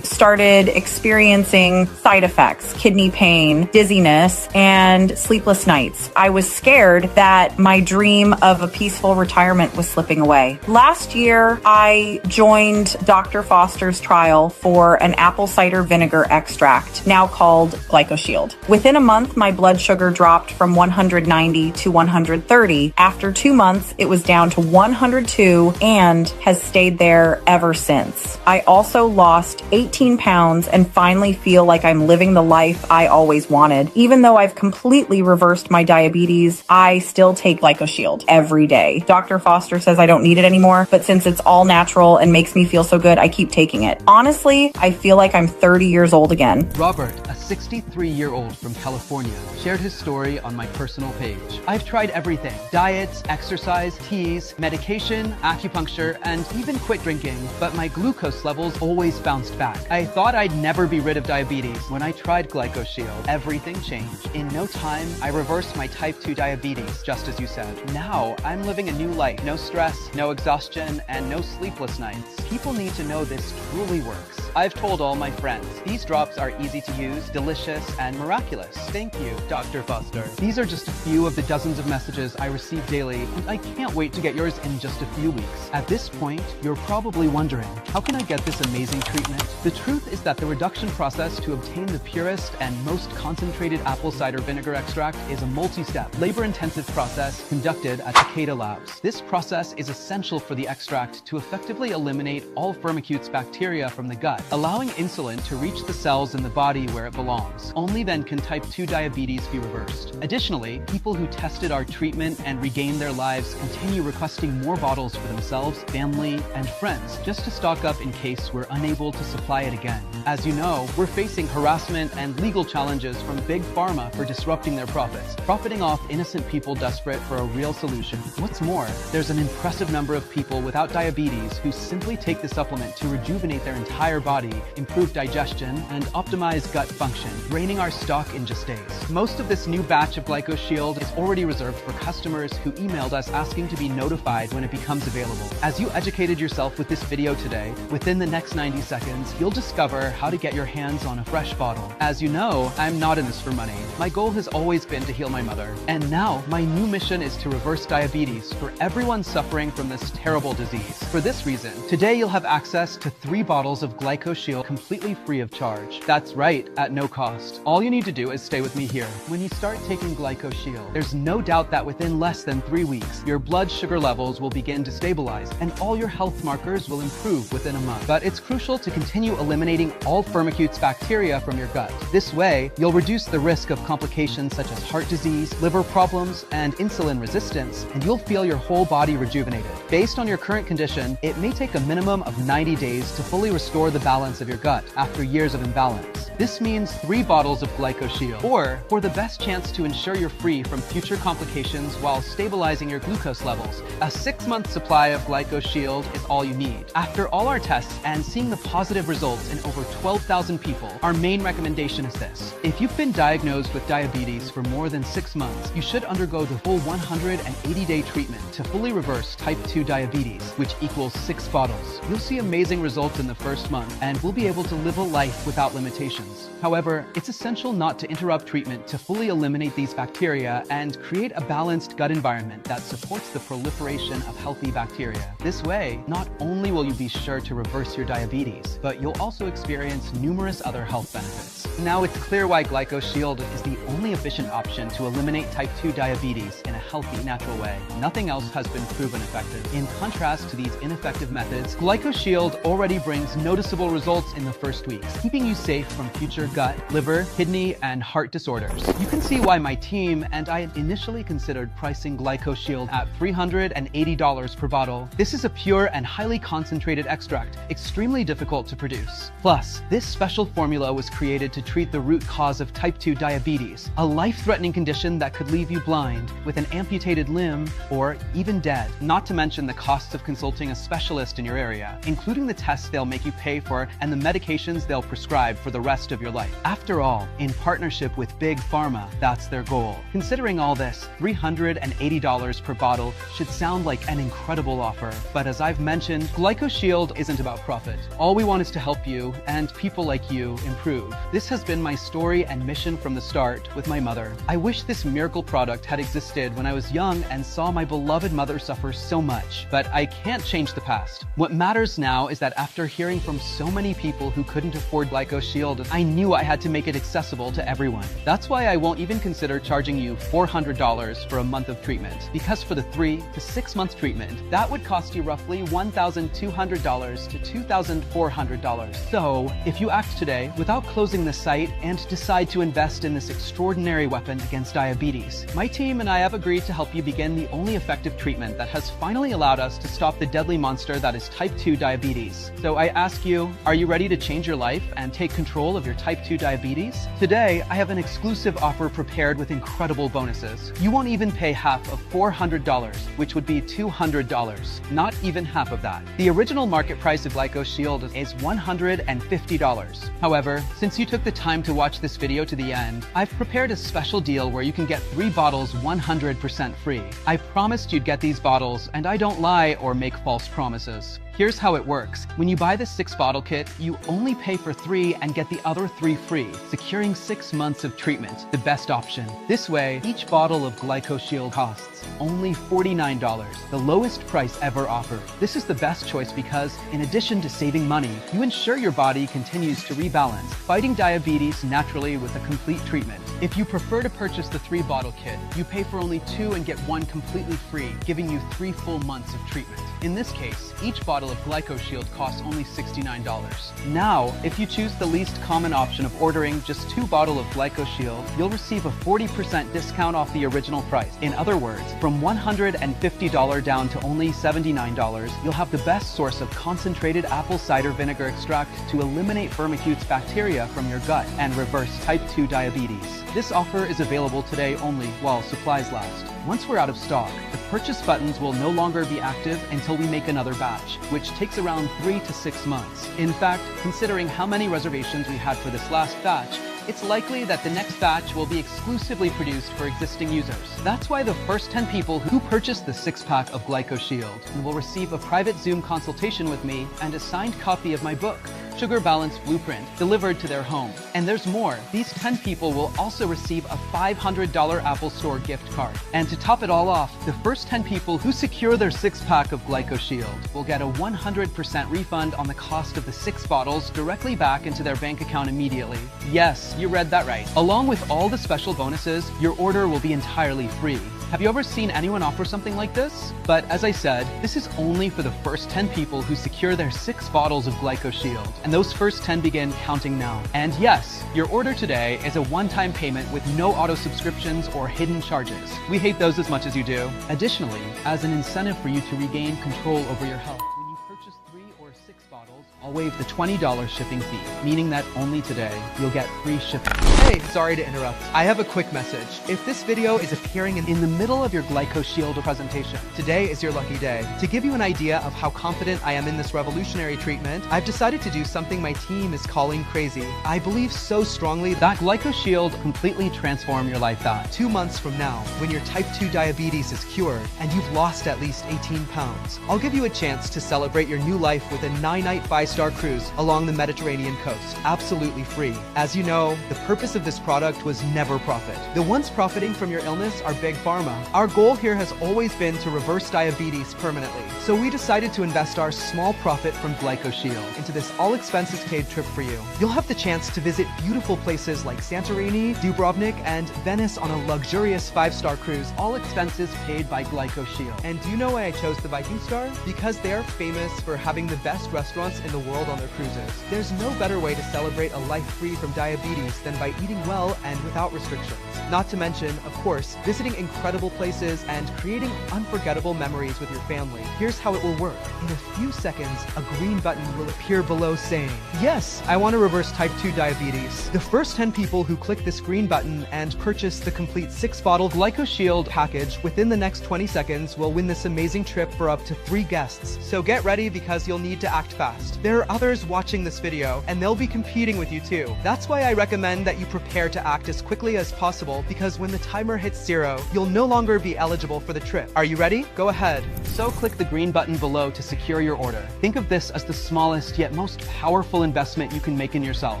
started experiencing side effects, kidney pain, dizziness, and sleepless nights. I was scared that my dream of a peaceful retirement was slipping away. Last year, I joined Dr. Foster's trial for an apple cider vinegar extract, now called GlycoShield. Within a month, my blood sugar dropped from 190 to 130. After 2 months, it was down to 102 and has stayed there ever since. I also lost 18 pounds and finally feel like I'm living the life I always wanted. Even though I've completely reversed my diabetes, I still take GlycoShield every day. Dr. Foster says I don't need it anymore, but since it's all natural and makes me feel so good, I keep taking it. Honestly, I feel like I'm 30 years old again. Robert, a 63-year-old from California, shared his story on my personal page. I've tried everything: diets, exercise, teas, medication, acupuncture, and even quit drinking, but my glucose levels always bounced back. I thought I'd never be rid of diabetes. When I tried GlycoShield, everything changed. In no time, I reversed my type 2 diabetes, just as you said. Now, I'm living a new life. No stress, no exhaustion, and no sleepless nights. People need to know this truly works. I've told all my friends. These drops are easy to use, delicious, and miraculous. Thank you, Dr. Foster. These are just a few of the dozens of messages I receive daily, and I can't wait to get yours in just a few weeks. At this point, you're probably wondering, how can I get this amazing treatment? The truth is that the reduction process to obtain the purest and most concentrated apple cider vinegar extract is a multi-step, labor-intensive process conducted at Takeda Labs. This process is essential for the extract to effectively eliminate all Firmicutes bacteria from the gut, allowing insulin to reach the cells in the body where it belongs. Only then can type 2 diabetes be reversed. Additionally, people who tested our treatment and regained their lives continue requesting more bottles for themselves, family, and friends, just to stock up in case we're unable to supply it again. As you know, we're facing harassment and legal challenges from Big Pharma for disrupting their profits, profiting off innocent people desperate for a real solution. What's more, there's an impressive number of people without diabetes who simply take the supplement to rejuvenate their entire body, improve digestion, and optimize gut function, draining our stock in just days. Most of this new batch of GlycoShield is already reserved for customers who emailed us asking to be notified when it becomes available. As you educated yourself with this video today, within the next 90 seconds, you'll discover how to get your hands on a fresh bottle. As you know, I'm not in this for money. My goal has always been to heal my mother. And now, my new mission is to reverse diabetes for everyone suffering from this terrible disease. For this reason, today you'll have access to 3 bottles of GlycoShield completely free of charge. That's right, at no cost. All you need to do is stay with me here. When you start taking GlycoShield, there's no doubt that within less than 3 weeks, your blood sugar levels will begin to stabilize and all your health markers will improve within a month. But it's crucial to continue eliminating all Firmicutes bacteria from your gut. This way, you'll reduce the risk of complications such as heart disease, liver problems, and insulin resistance, and you'll feel your whole body rejuvenated. Based on your current condition, it may take a minimum of 90 days to fully restore the balance of your gut after years of imbalance. This means 3 bottles of GlycoShield, or for the best chance to ensure you're free from future complications while stabilizing your glucose levels, a 6-month supply of GlycoShield is all you need. After all our tests and seeing the positive results in over 12,000 people, our main recommendation is this. If you've been diagnosed with diabetes for more than 6 months, you should undergo the full 180-day treatment to fully reverse type 2 diabetes, which equals 6 bottles. You'll see amazing results in the first month and will be able to live a life without limitations. However, it's essential not to interrupt treatment to fully eliminate these bacteria and create a balanced gut environment that supports the proliferation of healthy bacteria. This way, not only will you be sure to reverse your diabetes, but you'll also experience numerous other health benefits. Now it's clear why GlycoShield is the only efficient option to eliminate type 2 diabetes in a healthy, natural way. Nothing else has been proven effective. In contrast to these ineffective methods, GlycoShield already brings noticeable results in the first weeks, keeping you safe from future gut, liver, kidney, and heart disorders. You can see why my team and I initially considered pricing GlycoShield at $380 per bottle. This is a pure and highly concentrated extract, extremely difficult to produce. Plus, this special formula was created to treat the root cause of type 2 diabetes, a life-threatening condition that could leave you blind. With an amputated limb, or even dead. Not to mention the costs of consulting a specialist in your area, including the tests they'll make you pay for and the medications they'll prescribe for the rest of your life. After all, in partnership with Big Pharma, that's their goal. Considering all this, $380 per bottle should sound like an incredible offer. But as I've mentioned, GlycoShield isn't about profit. All we want is to help you and people like you improve. This has been my story and mission from the start with my mother. I wish this miracle product had existed when I was young and saw my beloved mother suffer so much. But I can't change the past. What matters now is that after hearing from so many people who couldn't afford GlycoShield, I knew I had to make it accessible to everyone. That's why I won't even consider charging you $400 for a month of treatment. Because for the 3 to 6 month treatment, that would cost you roughly $1,200 to $2,400. So, if you act today without closing the site and decide to invest in this extraordinary weapon against diabetes, my team and I have agreed to help you begin the only effective treatment that has finally allowed us to stop the deadly monster that is type 2 diabetes. So I ask you, are you ready to change your life and take control of your type 2 diabetes? Today, I have an exclusive offer prepared with incredible bonuses. You won't even pay half of $400, which would be $200. Not even half of that. The original market price of GlycoShield is $150. However, since you took the time to watch this video to the end, I've prepared a special deal where you can get 3 bottles 100% free. I promised you'd get these bottles, and I don't lie or make false promises. Here's how it works. When you buy the 6-bottle kit, you only pay for 3 and get the other 3 free, securing 6 months of treatment, the best option. This way, each bottle of GlycoShield costs only $49, the lowest price ever offered. This is the best choice because, in addition to saving money, you ensure your body continues to rebalance, fighting diabetes naturally with a complete treatment. If you prefer to purchase the 3-bottle kit, you pay for only 2 and get 1 completely free, giving you 3 full months of treatment. In this case, each bottle of GlycoShield costs only $69. Now, if you choose the least common option of ordering just 2 bottles of GlycoShield, you'll receive a 40% discount off the original price. In other words, from $150 down to only $79, you'll have the best source of concentrated apple cider vinegar extract to eliminate Firmicutes bacteria from your gut and reverse type 2 diabetes. This offer is available today only while supplies last. Once we're out of stock, the purchase buttons will no longer be active until we make another batch, which takes around 3 to 6 months. In fact, considering how many reservations we had for this last batch, it's likely that the next batch will be exclusively produced for existing users. That's why the first 10 people who purchase the 6-pack of GlycoShield will receive a private Zoom consultation with me and a signed copy of my book, Sugar Balance Blueprint, delivered to their home. And there's more. These 10 people will also receive a $500 Apple Store gift card. And to top it all off, the first 10 people who secure their 6-pack of GlycoShield will get a 100% refund on the cost of the 6 bottles directly back into their bank account immediately. Yes, you read that right. Along with all the special bonuses, your order will be entirely free. Have you ever seen anyone offer something like this? But as I said, this is only for the first 10 people who secure their 6 bottles of GlycoShield. And those first 10 begin counting now. And yes, your order today is a one-time payment with no auto subscriptions or hidden charges. We hate those as much as you do. Additionally, as an incentive for you to regain control over your health, when you purchase 3 or 6 bottles, I'll waive the $20 shipping fee, meaning that only today you'll get free shipping. Hey, sorry to interrupt. I have a quick message. If this video is appearing in the middle of your GlycoShield presentation, today is your lucky day. To give you an idea of how confident I am in this revolutionary treatment, I've decided to do something my team is calling crazy. I believe so strongly that GlycoShield completely transform your life that 2 months from now, when your type 2 diabetes is cured and you've lost at least 18 pounds, I'll give you a chance to celebrate your new life with a 9-night 5-star cruise along the Mediterranean coast, absolutely free. As you know, the purpose of this product was never profit. The ones profiting from your illness are Big Pharma. Our goal here has always been to reverse diabetes permanently. So we decided to invest our small profit from GlycoShield into this all-expenses paid trip for you. You'll have the chance to visit beautiful places like Santorini, Dubrovnik, and Venice on a luxurious 5-star cruise, all expenses paid by GlycoShield. And do you know why I chose the Viking Star? Because they are famous for having the best restaurants in the world on their cruises. There's no better way to celebrate a life free from diabetes than by eating well and without restrictions. Not to mention, of course, visiting incredible places and creating unforgettable memories with your family. Here's how it will work. In a few seconds, a green button will appear below saying, "Yes, I want to reverse type 2 diabetes." The first 10 people who click this green button and purchase the complete 6-bottle GlycoShield package within the next 20 seconds will win this amazing trip for up to 3 guests. So get ready because you'll need to act fast. There are others watching this video and they'll be competing with you too. That's why I recommend that you prepare to act as quickly as possible, because when the timer hits 0, you'll no longer be eligible for the trip. Are you ready? Go ahead. So click the green button below to secure your order. Think of this as the smallest yet most powerful investment you can make in yourself.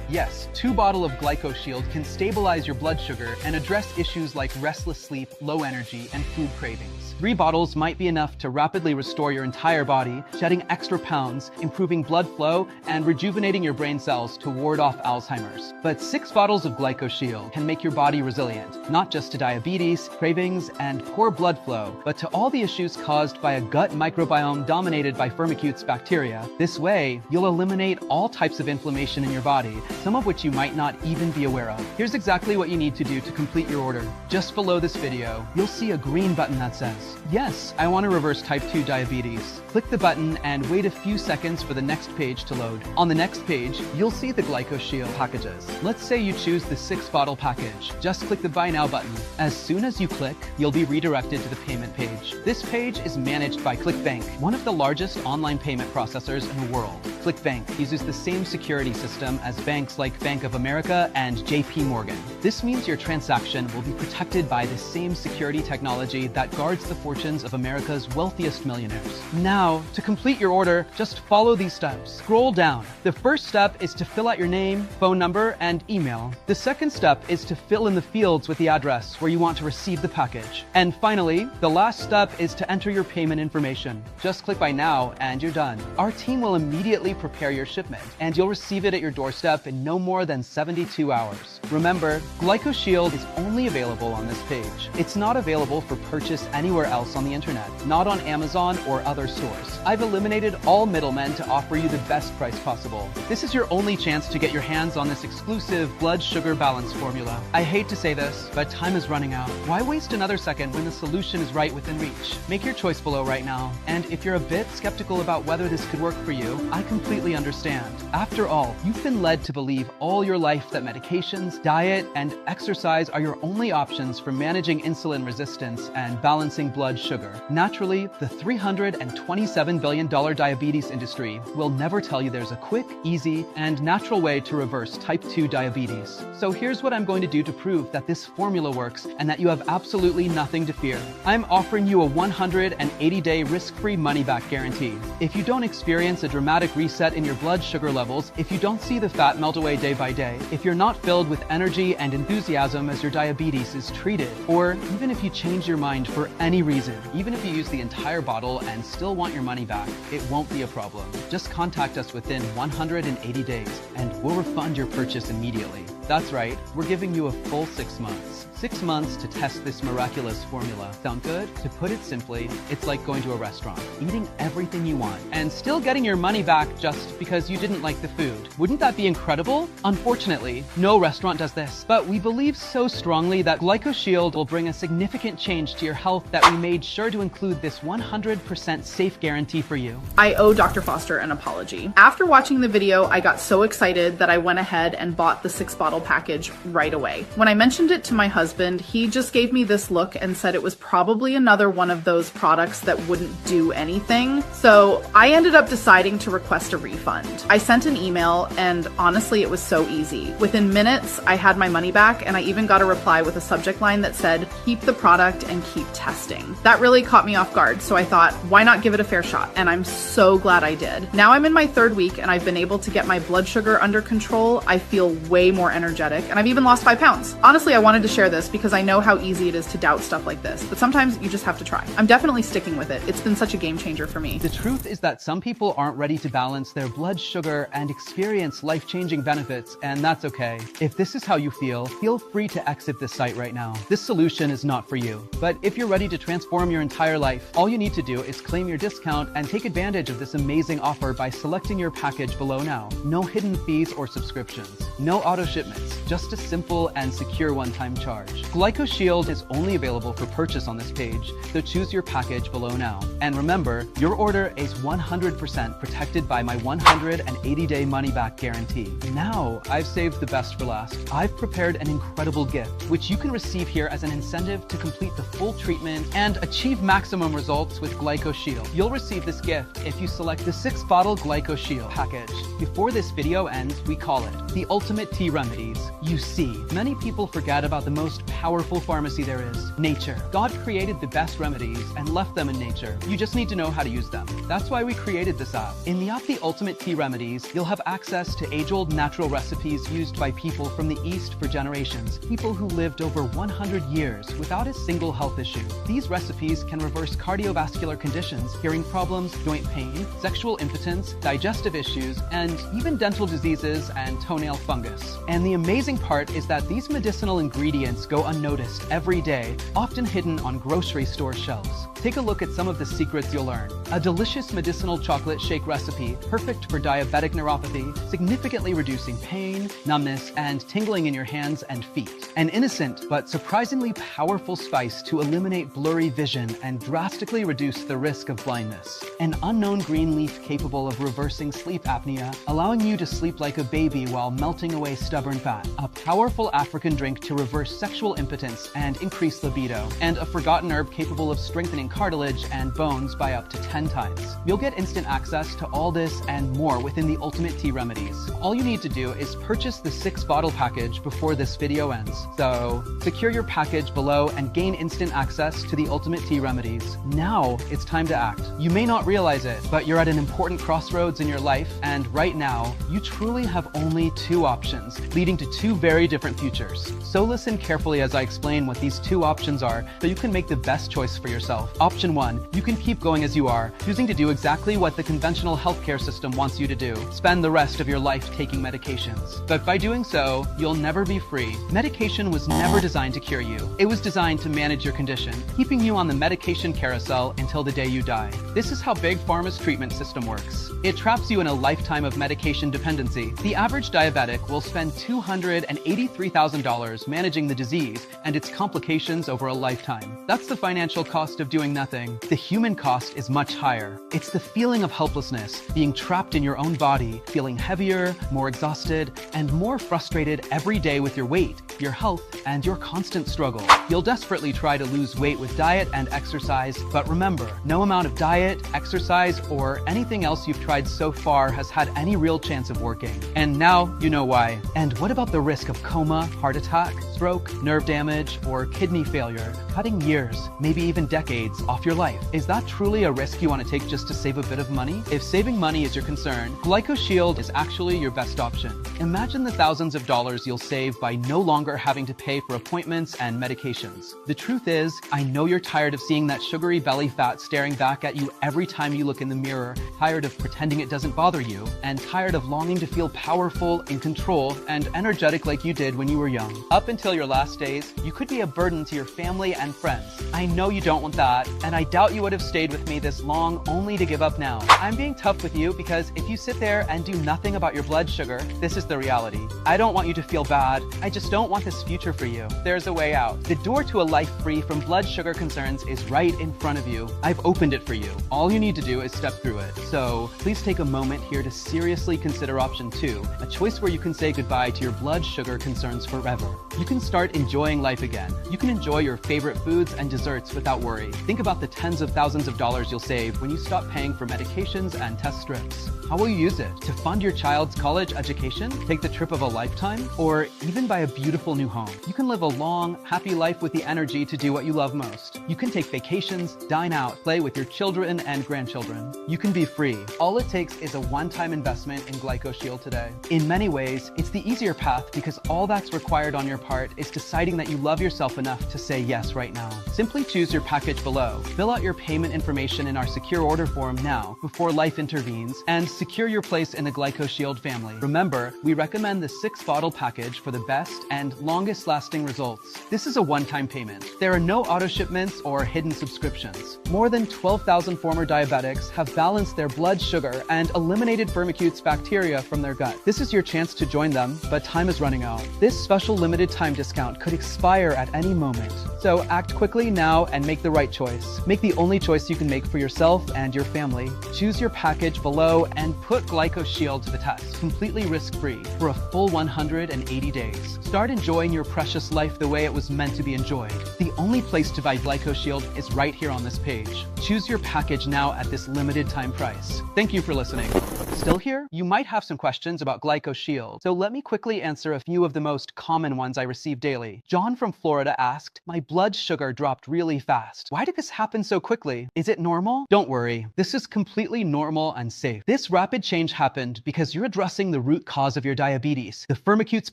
Yes, 2 bottles of GlycoShield can stabilize your blood sugar and address issues like restless sleep, low energy, and food cravings. 3 bottles might be enough to rapidly restore your entire body, shedding extra pounds, improving blood flow, and rejuvenating your brain cells to ward off Alzheimer's. But 6 bottles of GlycoShield can make your body resilient, not just to diabetes, cravings, and poor blood flow, but to all the issues caused by a gut microbiome dominated by Firmicutes bacteria. This way, you'll eliminate all types of inflammation in your body, some of which you might not even be aware of. Here's exactly what you need to do to complete your order. Just below this video, you'll see a green button that says, "Yes, I want to reverse type 2 diabetes." Click the button and wait a few seconds for the next page to load. On the next page, you'll see the GlycoShield packages. Let's say you choose the 6-bottle package. Just click the Buy Now button. As soon as you click, you'll be redirected to the payment page. This page is managed by ClickBank, one of the largest online payment processors in the world. ClickBank uses the same security system as banks like Bank of America and JP Morgan. This means your transaction will be protected by the same security technology that guards the fortunes of America's wealthiest millionaires. Now, to complete your order, just follow these steps. Scroll down. The first step is to fill out your name, phone number, and email. The second step is to fill in the fields with the address where you want to receive the package. And finally, the last step is to enter your payment information. Just click Buy Now and you're done. Our team will immediately prepare your shipment, and you'll receive it at your doorstep in no more than 72 hours. Remember, GlycoShield is only available on this page. It's not available for purchase anywhere else on the internet, not on Amazon or other stores. I've eliminated all middlemen to offer you the best price possible. This is your only chance to get your hands on this exclusive blood sugar balance formula. I hate to say this, but time is running out. Why waste another second when the solution is right within reach? Make your choice below right now. And if you're a bit skeptical about whether this could work for you, I completely understand. After all, you've been led to believe all your life that medications, diet, and exercise are your only options for managing insulin resistance and balancing blood sugar. Naturally, the $327 billion diabetes industry will never tell you there's a quick, easy, and natural way to reverse type 2 diabetes. So here's what I'm going to do to prove that this formula works and that you have absolutely nothing to fear. I'm offering you a 180-day risk-free money-back guarantee. If you don't experience a dramatic reset in your blood sugar levels, if you don't see the fat melt away day by day, if you're not filled with energy and enthusiasm as your diabetes is treated, or even if you change your mind for any reason, even if you use the entire bottle and still want your money back, it won't be a problem. Just contact us within 180 days and we'll refund your purchase immediately. That's right, we're giving you a full 6 months. 6 months to test this miraculous formula. Sound good? To put it simply, it's like going to a restaurant, eating everything you want, and still getting your money back just because you didn't like the food. Wouldn't that be incredible? Unfortunately, no restaurant does this, but we believe so strongly that GlycoShield will bring a significant change to your health that we made sure to include this 100% safe guarantee for you. I owe Dr. Foster an apology. After watching the video, I got so excited that I went ahead and bought the 6-bottle package right away. When I mentioned it to my husband, he just gave me this look and said it was probably another one of those products that wouldn't do anything. So I ended up deciding to request a refund. I sent an email and honestly, it was so easy. Within minutes, I had my money back and I even got a reply with a subject line that said, "Keep the product and keep testing." That really caught me off guard, so I thought, why not give it a fair shot? And I'm so glad I did. Now I'm in my 3rd week and I've been able to get my blood sugar under control. I feel way more energetic energetic, and I've even lost 5 pounds. Honestly, I wanted to share this because I know how easy it is to doubt stuff like this, but sometimes you just have to try. I'm definitely sticking with it. It's been such a game changer for me. The truth is that some people aren't ready to balance their blood sugar and experience life-changing benefits, and that's okay. If this is how you feel free to exit this site right now. This solution is not for you. But if you're ready to transform your entire life, all you need to do is claim your discount and take advantage of this amazing offer by selecting your package below now. No hidden fees or subscriptions. No auto shipments. Just a simple and secure one-time charge. GlycoShield is only available for purchase on this page, so choose your package below now. And remember, your order is 100% protected by my 180-day money-back guarantee. Now, I've saved the best for last. I've prepared an incredible gift, which you can receive here as an incentive to complete the full treatment and achieve maximum results with GlycoShield. You'll receive this gift if you select the 6-bottle GlycoShield package. Before this video ends, we call it the Ultimate Tea Remedies. You see, many people forget about the most powerful pharmacy there is, nature. God created the best remedies and left them in nature. You just need to know how to use them. That's why we created this app. In the app, The Ultimate Tea Remedies, you'll have access to age-old natural recipes used by people from the East for generations, people who lived over 100 years without a single health issue. These recipes can reverse cardiovascular conditions, hearing problems, joint pain, sexual impotence, digestive issues, and even dental diseases and toenail fungus. And the amazing part is that these medicinal ingredients go unnoticed every day, often hidden on grocery store shelves. Take a look at some of the secrets you'll learn. A delicious medicinal chocolate shake recipe, perfect for diabetic neuropathy, significantly reducing pain, numbness, and tingling in your hands and feet. An innocent but surprisingly powerful spice to eliminate blurry vision and drastically reduce the risk of blindness. An unknown green leaf capable of reversing sleep apnea, allowing you to sleep like a baby while melting away stubborn fat. A powerful African drink to reverse sexual impotence and increase libido. And a forgotten herb capable of strengthening cartilage and bones by up to 10 times. You'll get instant access to all this and more within the Ultimate Tea Remedies. All you need to do is purchase the 6-bottle package before this video ends. So, secure your package below and gain instant access to the Ultimate Tea Remedies. Now, it's time to act. You may not realize it, but you're at an important crossroads in your life, and right now, you truly have only 2 options, leading to 2 very different futures. So listen carefully as I explain what these 2 options are, so you can make the best choice for yourself. Option 1, you can keep going as you are, choosing to do exactly what the conventional healthcare system wants you to do. Spend the rest of your life taking medications. But by doing so, you'll never be free. Medication was never designed to cure you. It was designed to manage your condition, keeping you on the medication carousel until the day you die. This is how Big Pharma's treatment system works. It traps you in a lifetime of medication dependency. The average diabetic will spend $283,000 managing the disease and its complications over a lifetime. That's the financial cost of doing nothing. The human cost is much higher. It's the feeling of helplessness, being trapped in your own body, feeling heavier, more exhausted, and more frustrated every day with your weight, your health, and your constant struggle. You'll desperately try to lose weight with diet and exercise, but remember, no amount of diet, exercise, or anything else you've tried so far has had any real chance of working. And now you know why. And what about the risk of coma, heart attack, stroke, nerve damage, or kidney failure, cutting years, maybe even decades off your life? Is that truly a risk you want to take just to save a bit of money? If saving money is your concern, GlycoShield is actually your best option. Imagine the thousands of dollars you'll save by no longer having to pay for appointments and medications. The truth is, I know you're tired of seeing that sugary belly fat staring back at you every time you look in the mirror, tired of pretending it doesn't bother you, and tired of longing to feel powerful, in control, and energetic like you did when you were young. Up until your last days, you could be a burden to your family and friends. I know you don't want that, and I doubt you would have stayed with me this long only to give up now. I'm being tough with you because if you sit there and do nothing about your blood sugar, this is the reality. I don't want you to feel bad. I just don't want this future for you. There's a way out. The door to a life free from blood sugar concerns is right in front of you. I've opened it for you. All you need to do is step through it. So please take a moment here to seriously consider option 2, a choice where you can say goodbye to your blood sugar concerns forever. You can start enjoying life again. You can enjoy your favorite foods and desserts without worry. Think about the tens of thousands of dollars you'll save when you stop paying for medications and test strips. How will you use it? To fund your child's college education, take the trip of a lifetime, or even buy a beautiful new home? You can live a long, happy life with the energy to do what you love most. You can take vacations, dine out, play with your children and grandchildren. You can be free. All it takes is a one-time investment in GlycoShield today. In many ways, it's the easier path because all that's required on your part is deciding that you love yourself enough to say yes right now. Simply choose your package below. Fill out your payment information in our secure order form now before life intervenes and secure your place in the GlycoShield family. Remember, we recommend the 6-bottle package for the best and longest lasting results. This is a one-time payment. There are no auto shipments or hidden subscriptions. More than 12,000 former diabetics have balanced their blood sugar and eliminated Firmicutes bacteria from their gut. This is your chance to join them, but time is running out. This special limited time discount could expire at any moment. So act quickly now and make the right choice. Make the only choice you can make for yourself and your family. Choose your package below and put GlycoShield to the test, completely risk-free, for a full 180 days. Start enjoying your precious life the way it was meant to be enjoyed. The only place to buy GlycoShield is right here on this page. Choose your package now at this limited time price. Thank you for listening. Still here? You might have some questions about GlycoShield, so let me quickly answer a few of the most common ones I receive daily. John from Florida asked, my blood sugar dropped really fast. Why did this happen so quickly? Is it normal? Don't worry. This is completely normal and safe. This rapid change happened because you're addressing the root cause of your diabetes, the Firmicutes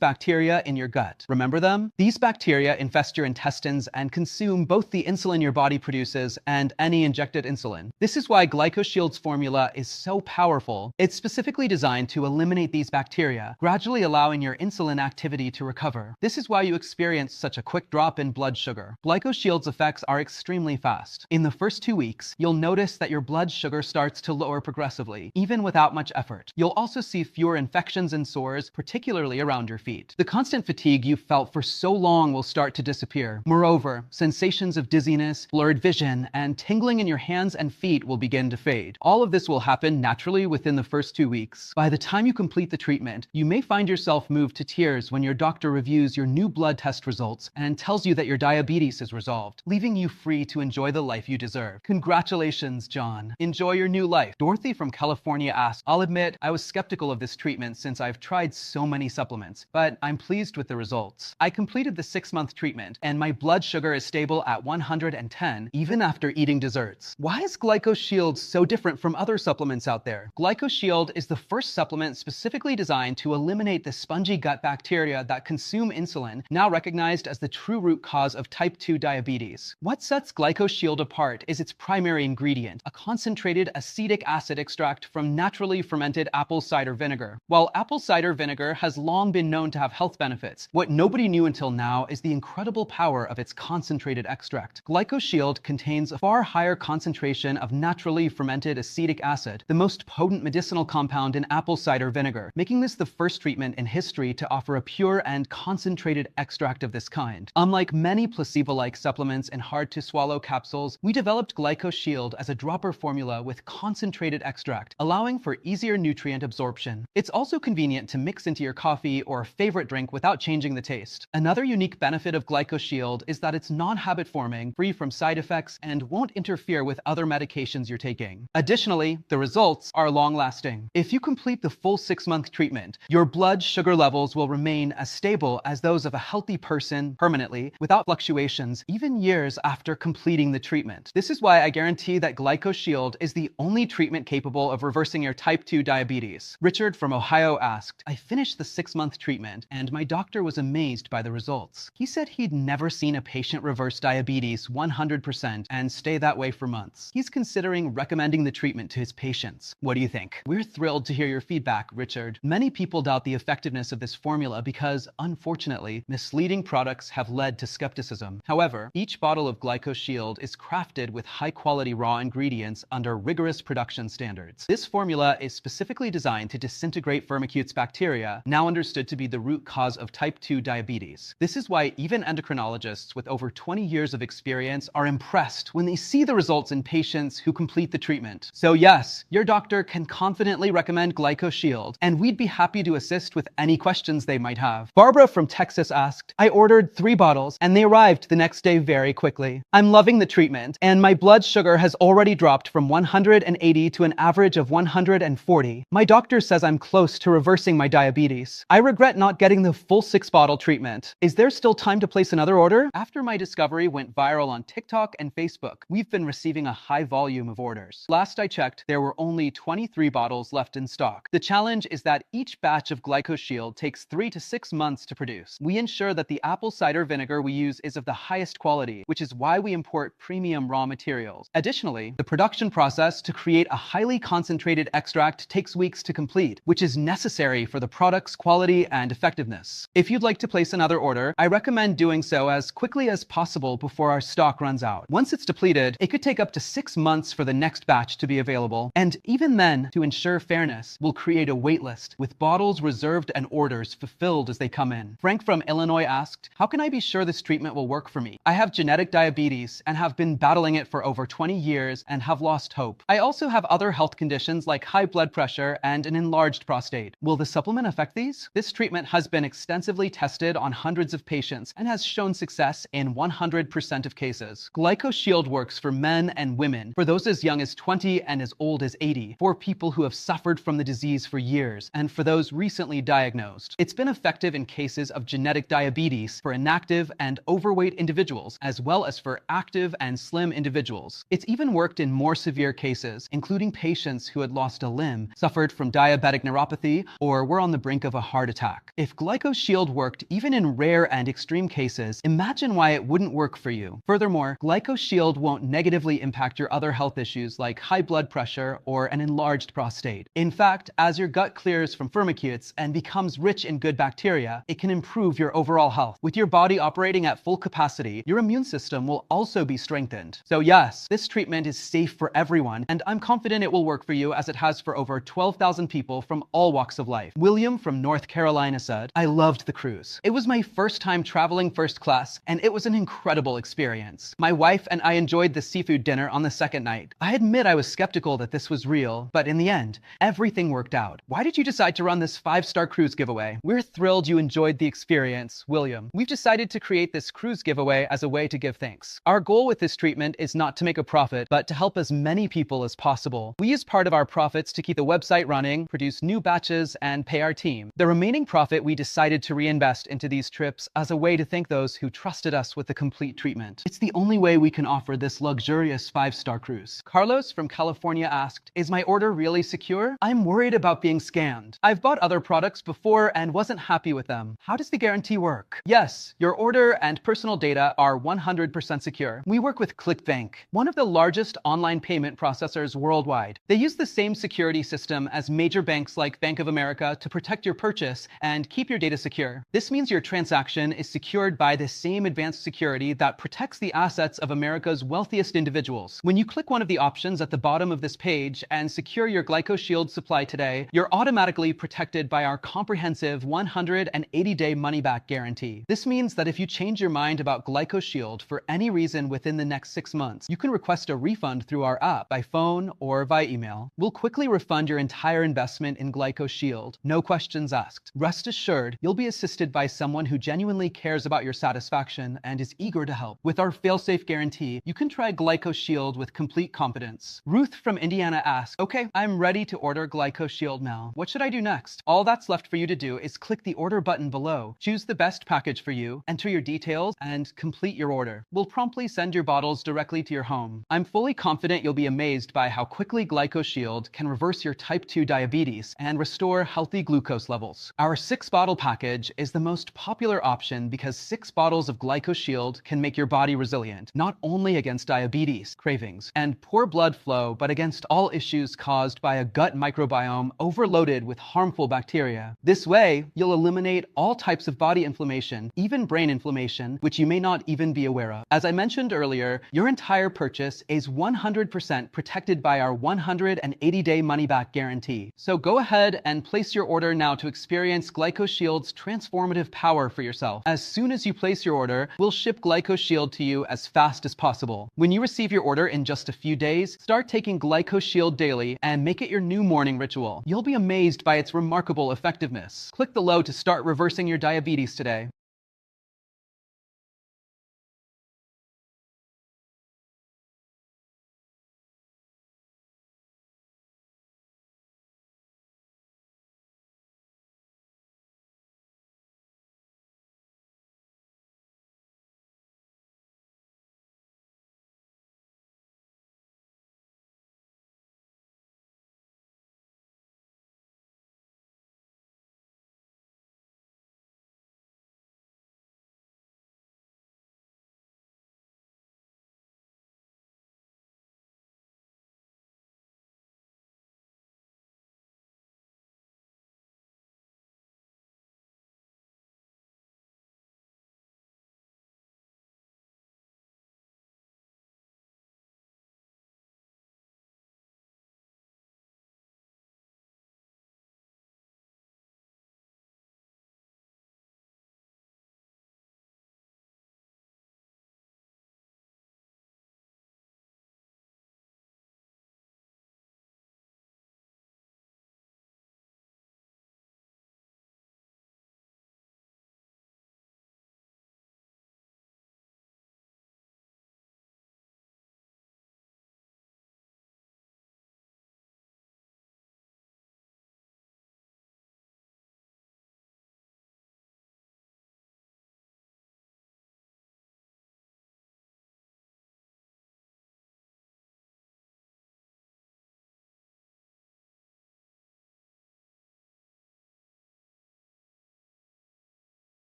bacteria in your gut. Remember them? These bacteria infest your intestines and consume both the insulin your body produces and any injected insulin. This is why GlycoShield's formula is so powerful. It's specifically designed to eliminate these bacteria, gradually allowing your insulin activity to recover. This is why you experience such a quick drop in blood sugar. GlycoShield's effects are extremely fast. In the first 2 weeks, you'll notice that your blood sugar starts to lower progressively, even without much effort. You'll also see fewer infections and sores, particularly around your feet. The constant fatigue you've felt for so long will start to disappear. Moreover, sensations of dizziness, blurred vision, and tingling in your hands and feet will begin to fade. All of this will happen naturally within the first 2 weeks. By the time you complete the treatment, you may find yourself moved to tears when your doctor reviews your new blood test results and tells you that your diabetes is resolved, leaving you free to enjoy the life you deserve. Congratulations, John. Enjoy your new life. Dorothy from California asked, I'll admit I was skeptical of this treatment since I've tried so many supplements, but I'm pleased with the results. I completed the 6-month treatment and my blood sugar is stable at 110 even after eating desserts. Why is GlycoShield so different from other supplements out there? GlycoShield is the first supplement specifically designed to eliminate the spongy gut bacteria that consume insulin, now recognized as the true root cause of type 2 diabetes. What sets GlycoShield apart is its primary ingredient, a concentrated acetic acid extract from naturally fermented apple cider vinegar. While apple cider vinegar has long been known to have health benefits, what nobody knew until now is the incredible power of its concentrated extract. GlycoShield contains a far higher concentration of naturally fermented acetic acid, the most potent medicinal compound in apple cider vinegar, making this the first treatment in history to offer a pure and concentrated extract of this kind. Unlike many placebo-like supplements and hard-to-swallow capsules, we developed GlycoShield as a dropper formula with concentrated extract, allowing for easier nutrient absorption. It's also convenient to mix into your coffee or favorite drink without changing the taste. Another unique benefit of GlycoShield is that it's non-habit forming, free from side effects, and won't interfere with other medications you're taking. Additionally, the results are long-lasting. If you complete the full 6-month treatment, your blood sugar levels will remain as stable as those of a healthy person permanently, without fluctuations, even years after completing the treatment. This is why I guarantee that GlycoShield is the only treatment capable of reversing your type 2 diabetes. Richard from Ohio asked, I finished the 6-month treatment and my doctor was amazed by the results. He said he'd never seen a patient reverse diabetes 100% and stay that way for months. He's considering recommending the treatment to his patients. What do you think? We're thrilled to hear your feedback, Richard. Many people doubt the effectiveness of this formula because, unfortunately, misleading products have led to skepticism. However, each bottle of GlycoShield is crafted with high-quality raw ingredients under rigorous production standards. This formula is specifically designed to disintegrate Firmicutes bacteria, now understood to be the root cause of type 2 diabetes. This is why even endocrinologists with over 20 years of experience are impressed when they see the results in patients who complete the treatment. So yes, your doctor can confidently confidently recommend GlycoShield, and we'd be happy to assist with any questions they might have. Barbara from Texas asked, I ordered 3 bottles and they arrived the next day very quickly. I'm loving the treatment, and my blood sugar has already dropped from 180 to an average of 140. My doctor says I'm close to reversing my diabetes. I regret not getting the full 6-bottle treatment. Is there still time to place another order? After my discovery went viral on TikTok and Facebook, we've been receiving a high volume of orders. Last I checked, there were only 23 bottles left in stock. The challenge is that each batch of GlycoShield takes 3 to 6 months to produce. We ensure that the apple cider vinegar we use is of the highest quality, which is why we import premium raw materials. Additionally, the production process to create a highly concentrated extract takes weeks to complete, which is necessary for the product's quality and effectiveness. If you'd like to place another order, I recommend doing so as quickly as possible before our stock runs out. Once it's depleted, it could take up to 6 months for the next batch to be available, and even then, to ensure fairness, we'll create a wait list with bottles reserved and orders fulfilled as they come in. Frank from Illinois asked, how can I be sure this treatment will work for me? I have genetic diabetes and have been battling it for over 20 years and have lost hope. I also have other health conditions like high blood pressure and an enlarged prostate. Will the supplement affect these? This treatment has been extensively tested on hundreds of patients and has shown success in 100% of cases. GlycoShield works for men and women, for those as young as 20 and as old as 80, for people who have suffered from the disease for years, and for those recently diagnosed. It's been effective in cases of genetic diabetes for inactive and overweight individuals, as well as for active and slim individuals. It's even worked in more severe cases, including patients who had lost a limb, suffered from diabetic neuropathy, or were on the brink of a heart attack. If GlycoShield worked even in rare and extreme cases, imagine why it wouldn't work for you. Furthermore, GlycoShield won't negatively impact your other health issues like high blood pressure or an enlarged prostate. In fact, as your gut clears from firmicutes and becomes rich in good bacteria, it can improve your overall health. With your body operating at full capacity, your immune system will also be strengthened. So yes, this treatment is safe for everyone, and I'm confident it will work for you as it has for over 12,000 people from all walks of life. William from North Carolina said, I loved the cruise. It was my first time traveling first class, and it was an incredible experience. My wife and I enjoyed the seafood dinner on the second night. I admit I was skeptical that this was real, but in the end, everything worked out. Why did you decide to run this 5-star cruise giveaway? We're thrilled you enjoyed the experience, William. We've decided to create this cruise giveaway as a way to give thanks. Our goal with this treatment is not to make a profit, but to help as many people as possible. We use part of our profits to keep the website running, produce new batches, and pay our team. The remaining profit we decided to reinvest into these trips as a way to thank those who trusted us with the complete treatment. It's the only way we can offer this luxurious 5-star cruise. Carlos from California asked, is my order really secure? I'm worried about being scammed. I've bought other products before and wasn't happy with them. How does the guarantee work? Yes, your order and personal data are 100% secure. We work with ClickBank, one of the largest online payment processors worldwide. They use the same security system as major banks like Bank of America to protect your purchase and keep your data secure. This means your transaction is secured by the same advanced security that protects the assets of America's wealthiest individuals. When you click one of the options at the bottom of this page and secure your GlycoShield supply today, you're automatically protected by our comprehensive 180-day money-back guarantee. This means that if you change your mind about GlycoShield for any reason within the next 6 months, you can request a refund through our app by phone or by email. We'll quickly refund your entire investment in GlycoShield, no questions asked. Rest assured, you'll be assisted by someone who genuinely cares about your satisfaction and is eager to help. With our fail-safe guarantee, you can try GlycoShield with complete confidence. Ruth from Indiana asked, okay, I'm ready to order GlycoShield now. What should I do next? All that's left for you to do is click the order button below, choose the best package for you, enter your details, and complete your order. We'll promptly send your bottles directly to your home. I'm fully confident you'll be amazed by how quickly GlycoShield can reverse your type 2 diabetes and restore healthy glucose levels. Our 6-bottle package is the most popular option because 6 bottles of GlycoShield can make your body resilient, not only against diabetes, cravings, and poor blood flow, but against all issues caused by a gut microbiome overloaded with harmful bacteria. This way, you'll eliminate all types of body inflammation, even brain inflammation, which you may not even be aware of. As I mentioned earlier, your entire purchase is 100% protected by our 180-day money-back guarantee. So go ahead and place your order now to experience GlycoShield's transformative power for yourself. As soon as you place your order, we'll ship GlycoShield to you as fast as possible. When you receive your order in just a few days, start taking GlycoShield daily and make it your your new morning ritual. You'll be amazed by its remarkable effectiveness. Click the low to start reversing your diabetes today.